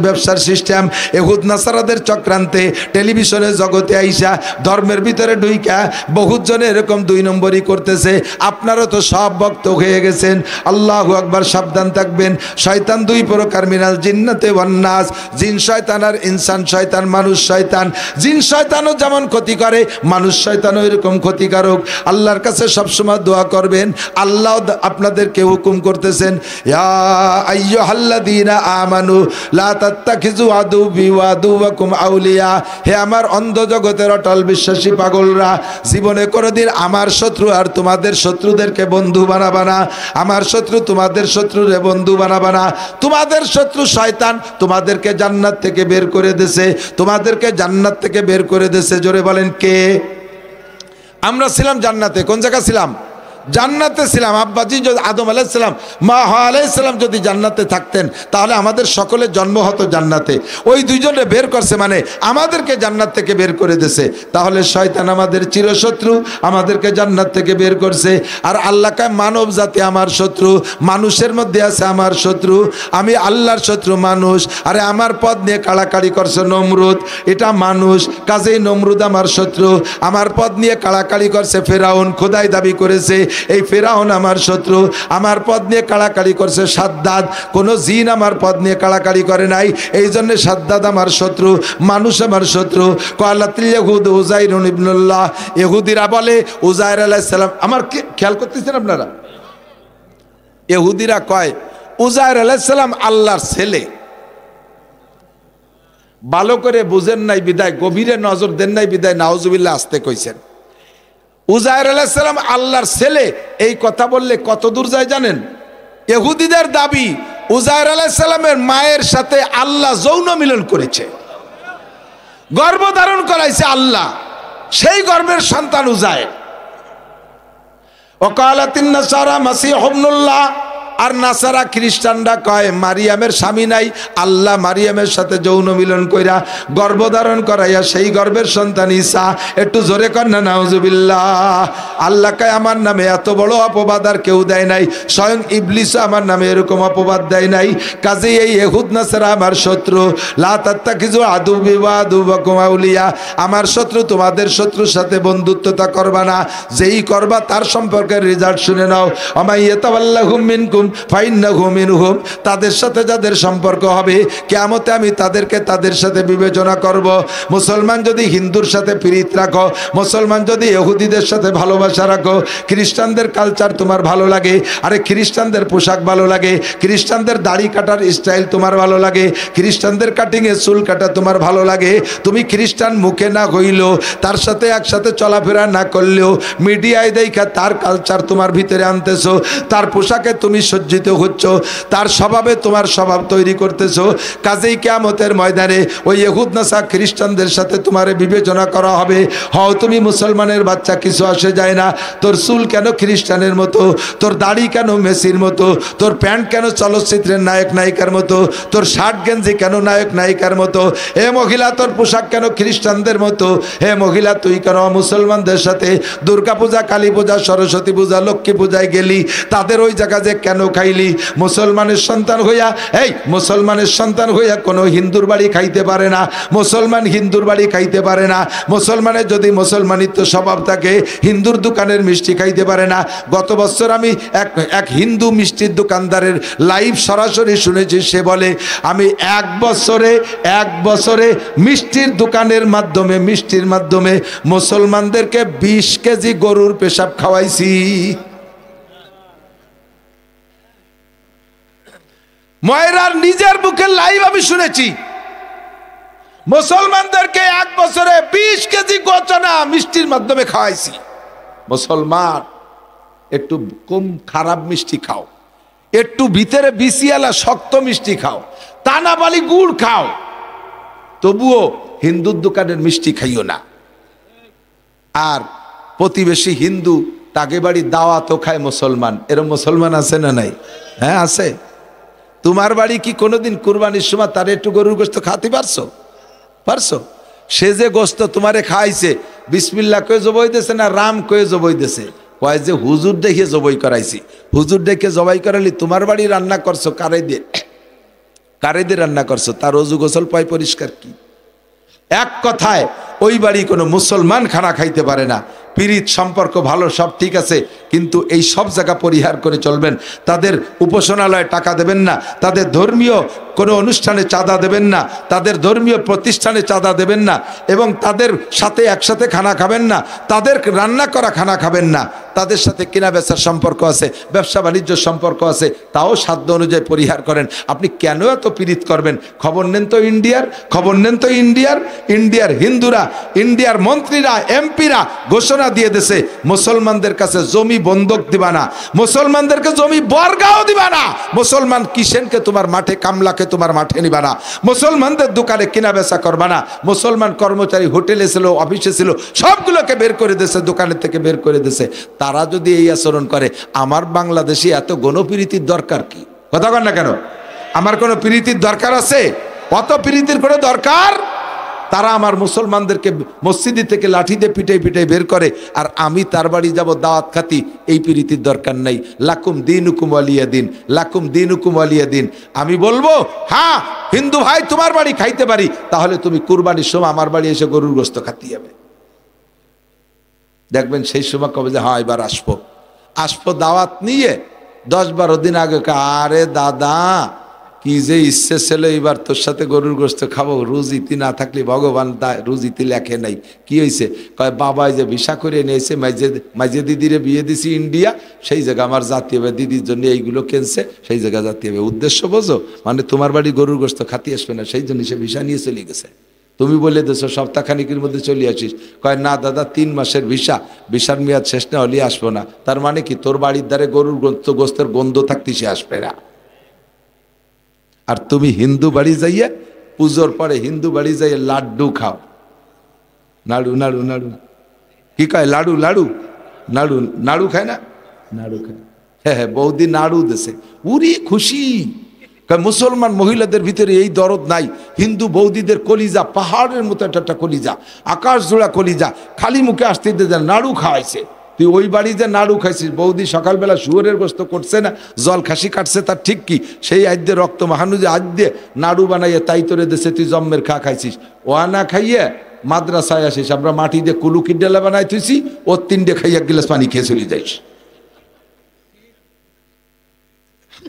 ব্যবসার সিস্টেম। এহুদ নাসারাদের চক্রান্তে টেলিভিশনে জগতে আইসা ধর্মের ভিতরে ঢুইকা বহুত জনে এরকম 2 নম্বরই করতেছে। আপনারা তো সব ভক্ত হয়ে গেছেন। আল্লাহু আকবার। সাবধান থাকবেন। শয়তান 2 প্রকার, মিনাল জিন্নাতে ওয়ান নাস, জিন শয়তান আর ইনসান শয়তান, মানুষ শয়তান। জিন শয়তানও যেমন ক্ষতি করে, মানুষ শয়তানও এরকম ক্ষতিকারক। আল্লাহর কাছে সবসময় দোয়া করবেন। আল্লাহ আপনাদেরকে হুকুম করতেছেন, ইয়া আইয়ুহাল্লাযীনা আমানু লা তাত্তাখিযু আদুওয়ি ওয়া আদুওয়াকুম আউলিয়া। হে আমার অন্ধ জগতের অটল বিশ্বাসী পাগলরা, জীবনে কোনোদিন আমার শত্রু আর তোমাদের শত্রুদেরকে বন্ধু বানাবা না। আমার শত্রু তোমাদের শত্রুরে বন্ধু বানাবা না। তোমাদের শত্রু শয়তান তোমাদেরকে জান্নাত থেকে বের করে দিয়েছে, তোমাদেরকে জান্নাত থেকে বের করে দিয়েছে। জোরে বলেন কে? আমরা ছিলাম জান্নাতে। কোন জায়গা ছিলাম? জান্নাতে ছিলাম। আব্বাজি যদি আদম আলাইহিস সালাম, মা হাওয়া আলাইহিস সালাম যদি জান্নাতে থাকতেন তাহলে আমাদের সকলের জন্ম হতো জান্নাতে। ওই দুইজনে বের করছে মানে আমাদেরকে জান্নাত থেকে বের করে দিয়েছে। তাহলে শয়তান আমাদের চিরশত্রু, আমাদেরকে জান্নাত থেকে বের করছে। আর আল্লাহ কয় মানব জাতি আমার শত্রু, মানুষের মধ্যে আছে আমার শত্রু। আমি আল্লাহর শত্রু মানুষ। আরে আমার পদ নিয়ে কাড়াকাড়ি করছে নমরুদ, এটা মানুষ, কাজেই নমরুদ আমার শত্রু। আমার পদ নিয়ে কাড়াকাড়ি করছে ফেরাউন, খোদাই দাবি করেছে, এই ফেরাউন আমার শত্রু। আমার পদ নিয়ে কাড়াকাড়ি করছে সাদ্দাদ, কোন জিন আমার পদ নিয়ে কাড়াকাড়ি করে নাই, এই জন্য সাদ্দাদ আমার শত্রু, মানুষ আমার শত্রু। কালাতিল ইহুদ উযাইরুন ইবনুল্লাহ, ইহুদিরা বলে উযাইর আলাইহিস সালাম, আমার খেয়াল করতেছেন আপনারা? ইহুদিরা কয় উযাইর আলাইহিস সালাম আল্লাহর ছেলে। ভালো করে বুঝেন নাই বিদায়, গভীরে নজর দেন নাই বিদায় নাউজুবিল্লাহ আসতে কইছেন। উযাইর আলাইহিস সালাম আল্লাহর ছেলে, এই কথা বললে কত দূর যায় জানেন? ইহুদিদের দাবি উযাইর আলাইহিস সালামের মায়ের সাথে আল্লাহ যৌন মিলন করেছে, গর্ভধারণ করাইছে আল্লাহ, সেই গর্ভের সন্তান উযাইর। ওয়াকালাতিন নাসারা মাসীহ ইবনুল্লাহ, আর নাসারা খ্রিস্টানরা কয় মারিয়ামের স্বামী নাই, আল্লাহ মারিয়ামের সাথে যৌন মিলন কইরা গর্ভধারণ করাইয়া সেই গর্ভের সন্তান ঈসা। একটু জোরে কর না নাউজুবিল্লাহ। আল্লাহ কয় আমার নামে এত বড় অপবাদ আর কেউ দেয় নাই, স্বয়ং ইবলিসও আমার নামে এরকম অপবাদ দেয় নাই। কাজেই এই ইহুদ নাসারা আমার শত্রু। লা তাত্তাখিযু আদুওয়ি ওয়া আদুওয়াকুম আউলিয়া, আমার শত্রু তোমাদের শত্রুর সাথে বন্ধুত্বতা করবা না, যেই করবা তার সম্পর্কে রেজাল্ট শুনে নাও। আমা ইয়াতাওয়াল্লাহুম মিনকুম ফাইন্নাহু মিনহুম, তাদের সাথে যাদের সম্পর্ক হবে কিয়ামতে আমি তাদেরকে তাদের সাথে বিবেচনা করব। মুসলমান যদি হিন্দুর সাথে প্রীত রাখো, মুসলমান যদি ইহুদিদের সাথে ভালোবাসা রাখো, খ্রিস্টানদের কালচার তোমার ভালো লাগে, আরে খ্রিস্টানদের পোশাক ভালো লাগে, খ্রিস্টানদের দাড়ি কাটার স্টাইল তোমার ভালো লাগে, খ্রিস্টানদের কাটিংয়ে চুল কাটা তোমার ভালো লাগে, তুমি খ্রিস্টান মুখে না হইলেও তার সাথে একসাথে চলাফেরা না করলেও মিডিয়ায় দেখা তার কালচার তোমার ভিতরে আনতেছো, তার পোশাকে তুমি সজ্জিত হচ্ছ, তার স্বভাবে তোমার স্বভাব তৈরি করতেছো। কাজেই কিয়ামতের ময়দানে ওই ইহুদ নাসারা খ্রিস্টানদের সাথে তোমার বিবেচনা করা হবে। হও তুমি মুসলমানের বাচ্চা, কিছু আসে যায় না, তোর চুল কেন খ্রিস্টানের মতো, তোর দাড়ি কেন মেসির মতো, তোর প্যান্ট কেন চলচ্চিত্রের নায়ক নায়িকার মতো, তোর শার্ট গেঞ্জি কেন নায়ক নায়িকার মতো, হে মহিলা তোর পোশাক কেন খ্রিস্টানদের মতো, হে মহিলা তুই কেন মুসলমানদের সাথে দুর্গা পূজা, কালী পূজা, সরস্বতী পূজা, লক্ষ্মী পূজায় গেলি, তাদের ওই জায়গা যে কেন খাইলি? মুসলমানের সন্তান হইয়া, এই মুসলমানের সন্তান হইয়া কোনো হিন্দুর বাড়ি খাইতে পারে না, মুসলমান হিন্দুর বাড়ি খাইতে পারে না। মুসলমানের যদি মুসলমানিত্ব স্বভাব থাকে হিন্দুর দোকানের মিষ্টি খাইতে পারে না। গত বছর আমি এক হিন্দু মিষ্টির দোকানদারের লাইভ সরাসরি শুনেছি, সে বলে আমি এক বছরে মিষ্টির দোকানের মাধ্যমে, মিষ্টির মাধ্যমে মুসলমানদেরকে 20 কেজি গরুর পেশাব খাওয়াইছি। ময়রার নিজের মুখে লাইভ আমি শুনেছি, মুসলমানদেরকে এক বছরে 20 কেজি গোচনা মিষ্টির মাধ্যমে খাওয়াইছি। মুসলমান একটু কম খারাপ মিষ্টি খাও, একটু ভিতরে বিসিয়ালা শক্ত মিষ্টি খাও, টানা বালি গুড় খাও, তবুও হিন্দুর দোকানের মিষ্টি খাইও না। আর প্রতিবেশী হিন্দু, তাকে বাড়ি দাওয়াতও খায় মুসলমান, এরকম মুসলমান আছে না নাই? হ্যাঁ আছে। তোমার বাড়ি কি কোনোদিন কুরবানির সময় তার একটু গরুর গোস্ত খাতে পারছো? সে যে গোস্ত তোমারে খাইছে বিসমিল্লাহ কয়ে জবাই দিয়েছে না রাম কয়ে জবাই দিয়েছে? কয় যে হুজুর দেখে জবাই করাইছি। হুজুর দেখে জবাই করালি তোমার বাড়ি রান্না করছো কারে দিয়ে রান্না করছো, তার অজু গোসল পয় পরিষ্কার কি? এক কথায় ওই বাড়ি কোনো মুসলমান খানা খাইতে পারে না। পীড়িত সম্পর্ক ভালো, সব ঠিক আছে, কিন্তু এই সব জায়গা পরিহার করে চলবেন। তাদের উপাসনালয়ে টাকা দেবেন না, তাদের ধর্মীয় কোনো অনুষ্ঠানে চাঁদা দেবেন না, তাদের ধর্মীয় প্রতিষ্ঠানে চাঁদা দেবেন না, এবং তাদের সাথে একসাথে খানা খাবেন না, তাদের রান্না করা খানা খাবেন না। তাদের সাথে কেনা বেচার সম্পর্ক আছে, ব্যবসা বাণিজ্য সম্পর্ক আছে, তাও সাধ্য অনুযায়ী পরিহার করেন। আপনি কেন এত পীড়িত করবেন? খবর নেন তো ইন্ডিয়ার হিন্দুরা, ইন্ডিয়ার মন্ত্রীরা, এমপিরা ঘোষণা দিয়ে দিয়েছে মুসলমানদের কাছে জমি বন্ধক দিবা না, মুসলমানদেরকে জমি বর্গাও দিবা না, মুসলমান কিষেনকে তোমার মাঠে, কামলাকে তোমার মাঠে নিবা না, মুসলমানদের দোকানে কেনা বেচা করবা না, মুসলমান কর্মচারী হোটেলে ছিল, অফিসে ছিল, সবগুলোকে বের করে দিয়েছে, দোকানের থেকে বের করে দিয়েছে। তারা যদি এই আচরণ করে, আমার বাংলাদেশে এত গণপ্রীতির দরকার কি? কথা বল না কেন? আমার কোনো প্রীতির দরকার আছে? কত প্রীতির করে দরকার? তারা আমার মুসলমানদেরকে মসজিদ থেকে লাঠি দিয়ে পিটাই বের করে, আর আমি তার বাড়ি যাব দাওয়াত খাতি। এই প্রীতির দরকার নাই। লাকুম দিনুকুম ওয়ালিয়া দিন, লাকুম দিনুকুম ওয়ালিয়া দিন। আমি বলবো, হ্যাঁ হিন্দু ভাই তোমার বাড়ি খাইতে পারি, তাহলে তুমি কুরবানির সময় আমার বাড়ি এসে গরুর গোশত খাতে যাবে। দেখবেন সেই সময় কবে যে হ্যাঁ এবার আসবো দাওয়াত নিয়ে। 10-12 দিন আগে, আরে দাদা কি যে ইচ্ছে ছিল এবার তোর সাথে গরুর গোশত খাবো, রুজিতি না থাকলে ভগবান রুজিতি লেখে নাই। কি হয়েছে? কয় বাবা যে ভিসা করে নিয়েছে, মাইজে দিদিরে বিয়ে দিছি ইন্ডিয়া, সেই জায়গা আমার জাতি হবে, দিদির জন্য এইগুলো কিনছে, সেই জায়গা জাতি হবে। উদ্দেশ্য বোঝো? মানে তোমার বাড়ি গরুর গোশত খাতি আসবে না, সেই জন্য সে ভিসা নিয়ে চলে গেছে। তুমি বলে দেছো সপ্তাহখানিকের মধ্যে চলে আসিস। কয় না দাদা 3 মাসের ভিসার মেয়াদ শেষ না হলে আসবো না। তার মানে কি? তোর বাড়ির দ্বারে গরুর গোস্তের গন্ধ থাকতে সে আসবে না। আর তুমি হিন্দু বাড়ি যাইয়া পুজোর পরে হিন্দু বাড়ি যাইয়া লাড্ডু খাও, নাড়ু কি কয়, নাড়ু খায় না? নাড়ু খায়, হ্যাঁ বৌদি নাড়ু দেশে উরি খুশি। মুসলমান মহিলাদের ভিতরে এই দরদ নাই। হিন্দু বৌদিদের কলিজা পাহাড়ের মতো একটা কলিজা, আকাশ জোড়া কলিজা, খালি মুখে আসতে নাড়ু খাওয়াইছে। তুই ওই বাড়ি যে নাড়ু খাইছিস, বৌদি সকালবেলা শুয়োরের গোস্ত করছে না, জল খাসি কাটছে, তার ঠিক কি? সেই আদ্যে রক্ত মাহানু যে আদ্যে নাড়ু বানাইয়ে তাই তোরে দেশে তুই জম্মের খাইছিস। ও না খাইয়ে মাদ্রাসায় আসিস, আমরা মাটি দিয়ে কুলুকির ডেলা বানাই তুইছি, ও 3টে খাইয়া গিলাস পানি খেয়ে চলে যাইস।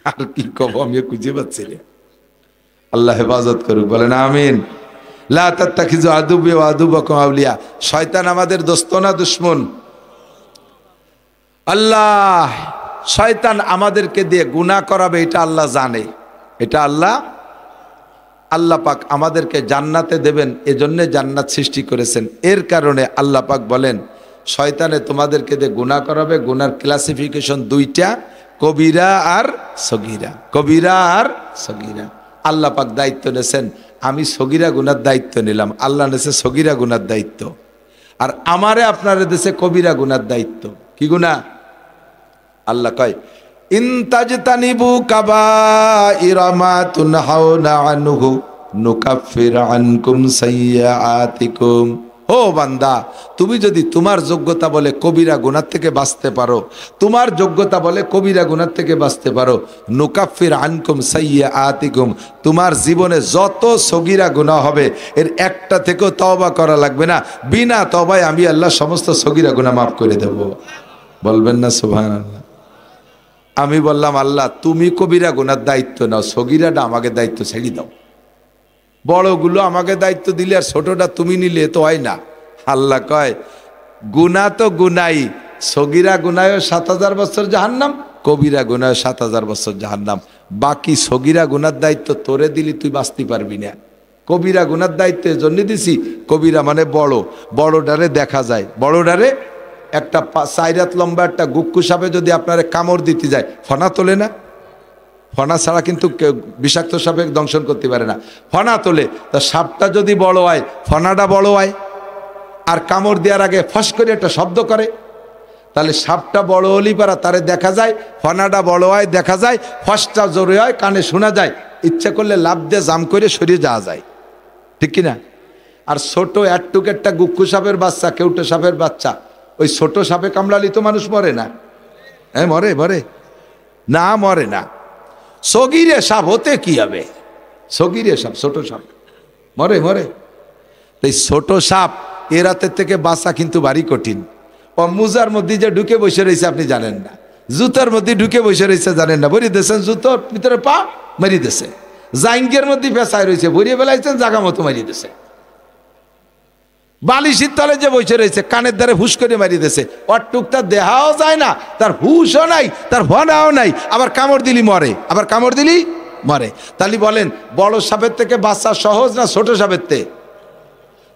আর কি কব আমি খুঁজে পাচ্ছি না। আল্লাহ হেফাজত করুক, বলেন আমিন। লা তাত্তাখিযু আদুবি ওয়া আদুবাকুম আউলিয়া। শয়তান আমাদের দোস্ত না দুশমন? আল্লাহ শয়তান আমাদেরকে দিয়ে গুনাহ করাবে, এটা আল্লাহ জানে। এটা আল্লাহ পাক আমাদেরকে জান্নাতে দেবেন, এজন্য জান্নাত সৃষ্টি করেছেন। এর কারণে আল্লাহ পাক বলেন শয়তানে তোমাদেরকে দিয়ে গুনাহ করাবে। গুনার ক্লাসিফিকেশন 2টা, কবিরা আর সগীরা। কবিরা আর সগীরা। আল্লাহ পাক দায়িত্ব নেছেন, আমি সগীরা গুনার দায়িত্ব নিলাম, আল্লাহ নেছে সগীরা গুনার দায়িত্ব। আর আমারে আপনারে দেশে কবিরা গুনার দায়িত্ব। কি গুনাহ? আল্লাহ কয় ইন তাজতানিবু কাবাইরা মা তুনহাউনা আনহু নুকাফির আনকুম সাইয়্যাতিকুম। ও বান্দা, তুমি যদি তোমার যোগ্যতা বলে কবিরা গুনাহ থেকে বাঁচতে পারো, তোমার যোগ্যতা বলে কবিরা গুনাহ থেকে বাঁচতে পারো, নুকাফির আনকুম সাইয়্যাতিকুম, তোমার জীবনে যত সগীরা গুনাহ হবে এর একটা থেকেও তওবা করা লাগবে না। বিনা তওবায় আমি আল্লাহ সমস্ত সগীরা গুনাহ মাফ করে দেব। বলবেন না সুবহানাল্লাহ? আমি বললাম আল্লাহ তুমি কবিরা গুনার দায়িত্ব নাও, সগীরাটা আমাকে দায়িত্ব ছেড়ে দাও। বড়গুলো আমাকে দায়িত্ব দিলে আর ছোটটা তুমি নিলে তো হয় না। আল্লাহ কয় গুনাহ তো গুনাই, সগীরা গুনায়ও 7000 বছর জাহান্নাম, কবিরা গুনায়ও 7000 বছর জাহান্নাম। বাকি সগীরা গুনার দায়িত্ব তোরে দিলি তুই বাঁচতে পারবি না। কবিরা গুনার দায়িত্ব এজন্য দিছি, কবিরা মানে বড়ডারে দেখা যায়, বড়ডারে একটা 4 হাত লম্বা একটা গুক্কু সাপে যদি আপনারা কামড় দিতে যায়, ফনা তোলে না? ফনা ছাড়া কিন্তু বিষাক্ত সাপে দংশন করতে পারে না, ফনা তোলে। তা সাপটা যদি বড় হয়, ফনাটা বড় হয়, আর কামড় দেওয়ার আগে ফস করে একটা শব্দ করে, তাহলে সাপটা বড় হলেই পারা তারে দেখা যায়, ফনাটা বড় হয় দেখা যায়, ফসটা জোরে হয় কানে শোনা যায়, ইচ্ছা করলে লাভ দিয়ে জাম করে সরিয়ে যাওয়া যায়, ঠিক কিনা? আর ছোট একটুক একটা গুক্কু সাপের বাচ্চা, কেউটে সাপের বাচ্চা ওই ছোট সাপে কামড়ালি তো মানুষ মরে না। হ্যাঁ মরে মরে না, মরে না। সগিরে সাপ হতে কি হবে, সগিরে সাপ ছোট সাপ মরে মরে। এই ছোট সাপ এ রাতের থেকে বাঁচা কিন্তু ভারী কঠিন। ও মুজার মধ্যে যে ঢুকে বসে রয়েছে আপনি জানেন না, জুতার মধ্যে ঢুকে বসে রয়েছে জানেন না, ভরিয়ে দিয়েছেন জুতোর ভিতরে পা মারিয়ে দিয়েছে, জাইঙ্গের মধ্যে পেঁচায় রয়েছে ভরিয়ে বেলাইছেন জাগা মতো মারিয়ে দিয়েছে, বালিশের তলে যে বসে রয়েছে কানের দ্বারে হুশ করে মারিয়ে দিয়েছে। ওর টুকটা দেহাও যায় না, তার হুশও নাই, তার ভনাও নাই, আবার কামড় দিলি মরে, আবার কামড় দিলি মরে। তাহলে বলেন বড় সাপের থেকে বাচ্চা সহজ না ছোট সাপের থেকে?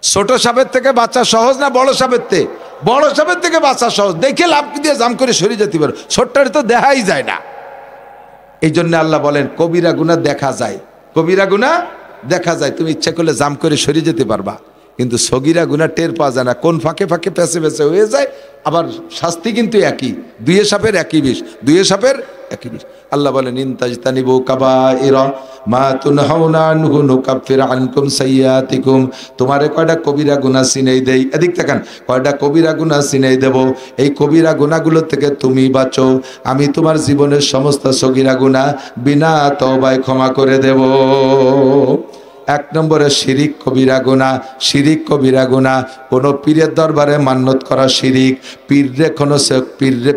ছোট সাপের থেকে বাচ্চা সহজ না বড় সাপের থেকে? বড় সাপের থেকে বাচ্চা সহজ। দেখে লাভ দিয়ে জাম করে সরে যেতে পারো, ছোট্টারে তো দেখাই যায় না। এই জন্য আল্লাহ বলেন কবিরা গুনাহ দেখা যায়, কবিরা গুনাহ দেখা যায়, তুমি ইচ্ছা করলে জাম করে সরে যেতে পারবা, কিন্তু সগিরা গুনাহ টের পাওয়া যায় না, কোন ফাঁকে ফাঁকে পেছে পেছে হয়ে যায়। আবার শাস্তি কিন্তু একই, দুয়ে সাপের একই বিষ, দুয়ে সাপের একই বিষ। আল্লাহ বলেন ইনতাজতানিবু কাবাইরা মা তুনহাউনা আনহু নুকাফির আনকুম সাইয়্যাতিকুম। তোমারে কয়টা কবিরা গুনাহ চিনাই দেই, এদিক তাকান, কয়টা কবিরা গুনাহ চিনাই দেব, এই কবিরা গুনাহগুলো থেকে তুমি বাঁচো, আমি তোমার জীবনের সমস্ত সগিরা গুনাহ বিনা তওবায় ক্ষমা করে দেব। এক নম্বরে শিরিক কবিরা গুনাহ, শিরিক কবিরা গুনাহ, কোনো পীরের দরবারে মান্যত করা শিরিক, পীরে কোনো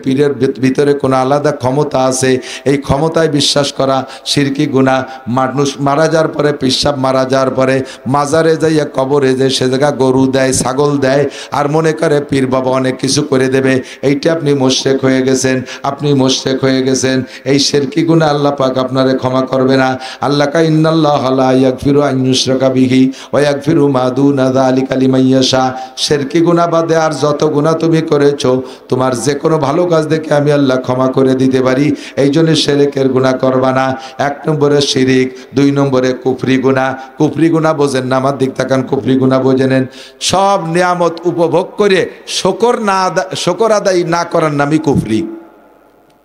পীরের ভিতরে কোনো আলাদা ক্ষমতা আছে, এই ক্ষমতায় বিশ্বাস করা শিরকি গুনাহ। মানুষ মারা যাওয়ার পরে, পেশাব মারা যাওয়ার পরে মাজারে যাইয়া কবরে যায়, সে জায়গা গরু দেয়, ছাগল দেয়, আর মনে করে পীর বাবা অনেক কিছু করে দেবে, এইটা আপনি মুশরিক হয়ে গেছেন, আপনি মুশরিক হয়ে গেছেন। এই শিরকি গুনাহ আল্লাহ পাক আপনারে ক্ষমা করবে না। আল্লাহ কা ইন্নাল্লাহা লা ইয়াগফিরু আন ইউশরাকা বিহি ওয়া ইয়াগফিরু মা দুনা যালিকা লিমান ইয়াশা। শিরকি গুনাহ বাদে আর যত গুনাহ তুমি করেছো, তোমার যে কোনো ভালো কাজ দেখে আমি আল্লাহ ক্ষমা করে দিতে পারি, এই জন্য শিরকের গুনাহ করবা না। এক নম্বরে শিরিক, দুই নম্বরে কুফরি গুনাহ। কুফরি গুনাহ বোঝেন না, আমার দিক তাকান, কুফরি গুনাহ বোঝে নেন। সব নিয়ামত উপভোগ করে শকর আদায় না করার নামই কুফরি।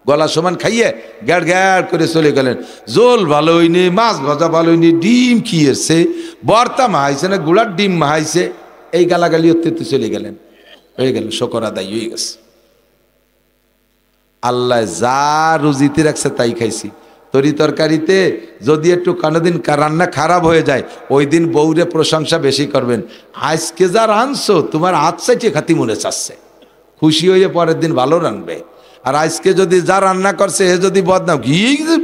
গলা সমান খাইয়ে গ্যাড় গ্যাড় করে চলে গেলেন, জোল ভালো হয়নি, মাছ ভাজা ভালো হয়নি, ডিম খেয়েছে, বর্তা মাহাইছে না গুড়ার ডিম মাহাইছে, এই গালাগালি হতে চলে গেলেন, হয়ে গেল শকর আদায় হয়ে গেছে। আল্লাহ যা রুজিতে রাখছে তাই খাইছি। তরি তরকারিতে যদি একটু কোনোদিন রান্না খারাপ হয়ে যায়, ওই দিন বউরে প্রশংসা বেশি করবেন, আজকে যা রাঁধছো তোমার হাত চাইছে খাতি মনে চাচ্ছে, খুশি হয়ে পরের দিন ভালো রানবে। আর আজকে যদি যা রান্না করছে এ যদি বদনাম,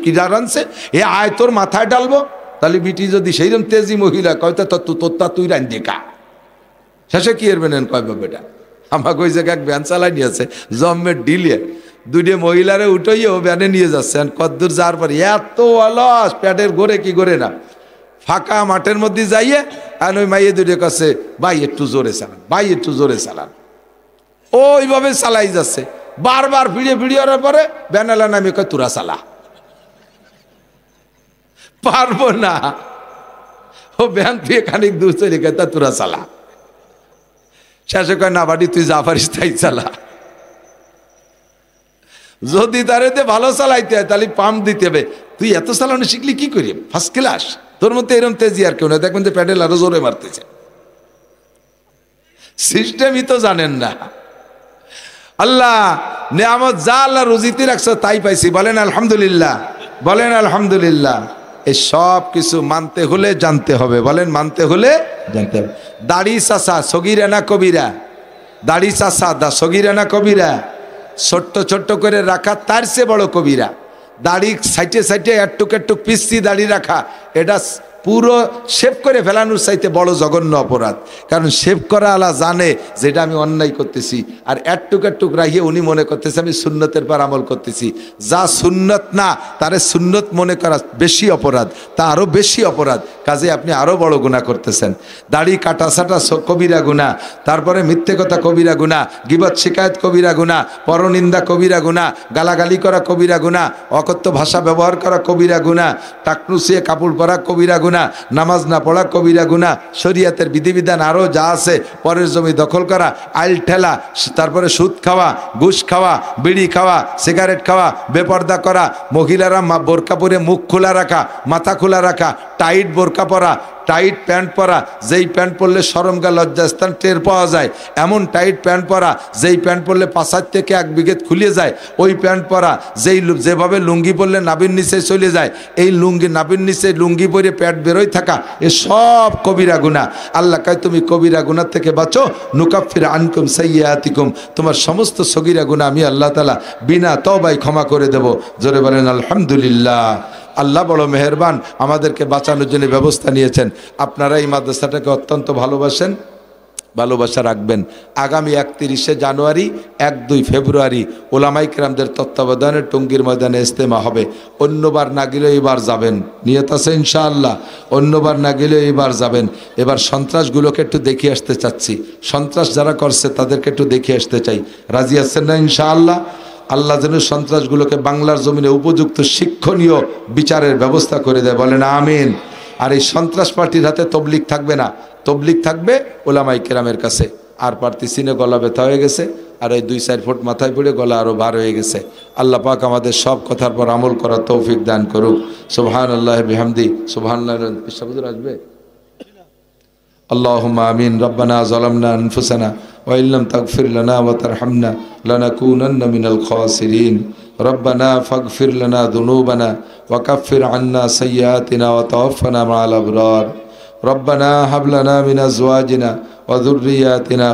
কি রাঁধছে এ আয় তোর মাথায় ডালবো, তাহলে বিটি যদি সেইরকম তেজি মহিলা কয়তো তোরটা তুই রান দেখা, শেষে কি এরবেন কয় বেটা। আমাকে ওই জায়গায় এক ভ্যান চালাই নিয়েছে, জম্মের ডিলিয়ে দুইটা মহিলারে উঠাইয়ে ও ভ্যানে নিয়ে যাচ্ছে, কদ্দূর যাওয়ার পর এত অলস, পেটের গোরে কি করে না, ফাঁকা মাঠের মধ্যে যাইয়ে আর ওই মাইয়ে দুটো কাছে ভাই একটু জোরে চালান, ভাই একটু জোরে চালান, ওইভাবে চালাই যাচ্ছে। বারবার ভিড়ে ভিড়িয়ে পরে ব্যানালা নামে কয় তুরা চালা, পারবো না, ও ব্যান দিয়ে খানিক দূর চলে গেছে, তা তুরা চালা। শেষে কয় না বাড়ি তুই যা পারিস তাই চালা। যদি তারেতে ভালো চালাইতে হয় তাহলে পাম্প দিতে হবে, তুই এত চালানো শিখলি কি করি, ফার্স্ট ক্লাস, তোর মধ্যে এরম তেজি আর কেউ না, দেখবেন যে প্যাডেল আরো জোরে মারতেছে, সিস্টেমই তো জানেন না। আল্লাহ নিয়ামত যা আল্লাহ রুজিতে রাখছো তাই পাইছি, বলেন আলহামদুলিল্লাহ, বলেন আলহামদুলিল্লাহ। এই সব কিছু মানতে হলে জানতে হবে, বলেন মানতে হলে জানতে হবে। দাড়ি চাষা সগিরা না কবিরা, দাড়ি চাষা সগিরা না কবিরা, ছোট্ট ছোট্ট করে রাখা তার চেয়ে বড় কবিরা। দাড়ি সাইটে সাইটে একটুক একটুক পিসি দাড়ি রাখা, এটা পুরো শেভ করে ফেলানোর চাইতে বড় জঘন্য অপরাধ। কারণ শেভ করা আলা জানে যেটা আমি অন্যায় করতেছি, আর একটুক একটুক রাখিয়ে উনি মনে করতেছে আমি সুন্নতের পর আমল করতেছি। যা সুন্নত না তারে সুন্নত মনে করা বেশি অপরাধ, তা আরও বেশি অপরাধ, কাজে আপনি আরও বড় গুনাহ করতেছেন। দাড়ি কাটা সাটা কবিরা গুনাহ, তারপরে মিথ্যে কথা কবিরা গুনাহ, গীবত শিকায়ত কবিরা গুনাহ, পরনিন্দা কবিরা গুনাহ, গালাগালি করা কবিরা গুনাহ, অকথ্য ভাষা ব্যবহার করা কবিরা গুনাহ, টাকনুসিয়ে কাপড় পরা কবিরা গুনাহ, নামাজ না পড়া কবিরা গুনাহ, শরীয়তের বিধিবিধান আরও যা আছে, পরের জমি দখল করা, আইল ঠেলা, তারপরে সুদ খাওয়া, ঘুষ খাওয়া, বিড়ি খাওয়া, সিগারেট খাওয়া, বেপর্দা করা, মহিলারা বোরকা পরে মুখ খোলা রাখা, মাথা খোলা রাখা, টাইট বোরকা পরা, টাইট প্যান্ট পরা, যেই প্যান্ট পরলে শরমগা লজ্জাস্থান টের পাওয়া যায়, এমন টাইট প্যান্ট পরা যেই প্যান্ট পরলে 5 থেকে 1 বিঘত খুলে যায়, ওই প্যান্ট পরা যেভাবে লুঙ্গি পরলে নাভির নিচে চলে যায়, এই নাভির নিচে লুঙ্গি পরে প্যান্ট বেরোয় থাকা, এ সব কবিরা গুনাহ। আল্লাহ কয় তুমি কবিরা গুনাহ থেকে বাঁচো, নুকাফির আনকুম সাইয়্যাতিকুম, তোমার সমস্ত সগীরা গুনাহ আমি আল্লাহ তাআলা বিনা তওবায় ক্ষমা করে দেব। জোরে বলেন আলহামদুলিল্লাহ। আল্লাহ বড় মেহেরবান, আমাদেরকে বাঁচানোর জন্য ব্যবস্থা নিয়েছেন। আপনারা এই মাদ্রাসাটাকে অত্যন্ত ভালোবাসেন, ভালোবাসা রাখবেন। আগামী 31শে জানুয়ারি, 1-2 ফেব্রুয়ারি ওলামায়ে কেরামদের তত্ত্বাবধানে টঙ্গীর ময়দানে ইজতেমা হবে। অন্যবার না গেলেও এবার যাবেন, নিয়ত আছে ইনশাআল্লাহ। অন্যবার না গেলেও এবার যাবেন। এবার সন্ত্রাসগুলোকে একটু দেখিয়ে আসতে চাচ্ছি, সন্ত্রাস যারা করছে তাদেরকে একটু দেখিয়ে আসতে চাই। রাজি আছেন না ইনশাআল্লাহ? আল্লাহ যেন সন্ত্রাসগুলোকে বাংলার জমিনে উপযুক্ত শিক্ষণীয় বিচারের ব্যবস্থা করে দেয়, বলেন আমিন। আর এই সন্ত্রাস পার্টির হাতে তবলিগ থাকবে না, তবলিগ থাকবে ওলামায়ে কেরামের কাছে। আর প্রার্থী সিনে গলা ব্যথা হয়ে গেছে, আর এই 2-4 ফুট মাথায় পড়ে গলা আরও বার হয়ে গেছে। আল্লাহ পাক আমাদের সব কথার পর আমল করার তৌফিক দান করুক। সুবহানাল্লাহ বিহামদি, সুবহানাল্লাহ। হুজুর আসবে? আল্লাহুম্মা আমিন। রব্বানা যালামনা আনফুসানা ওয়া ইল্লাম তাগফির লানা ওয়া তারহামনা লানাকুনান্না মিনাল খাসিরিন। রব্বানা ফাগফির লানা যুনুবানা ওয়া কাফির আন্না সাইয়্যাতিনা ওয়া তাওয়াফানা মা'আল আবরার। রব্বানা হাব লানা মিন আজওয়াজিনা ওয়া যুররিয়াতিনা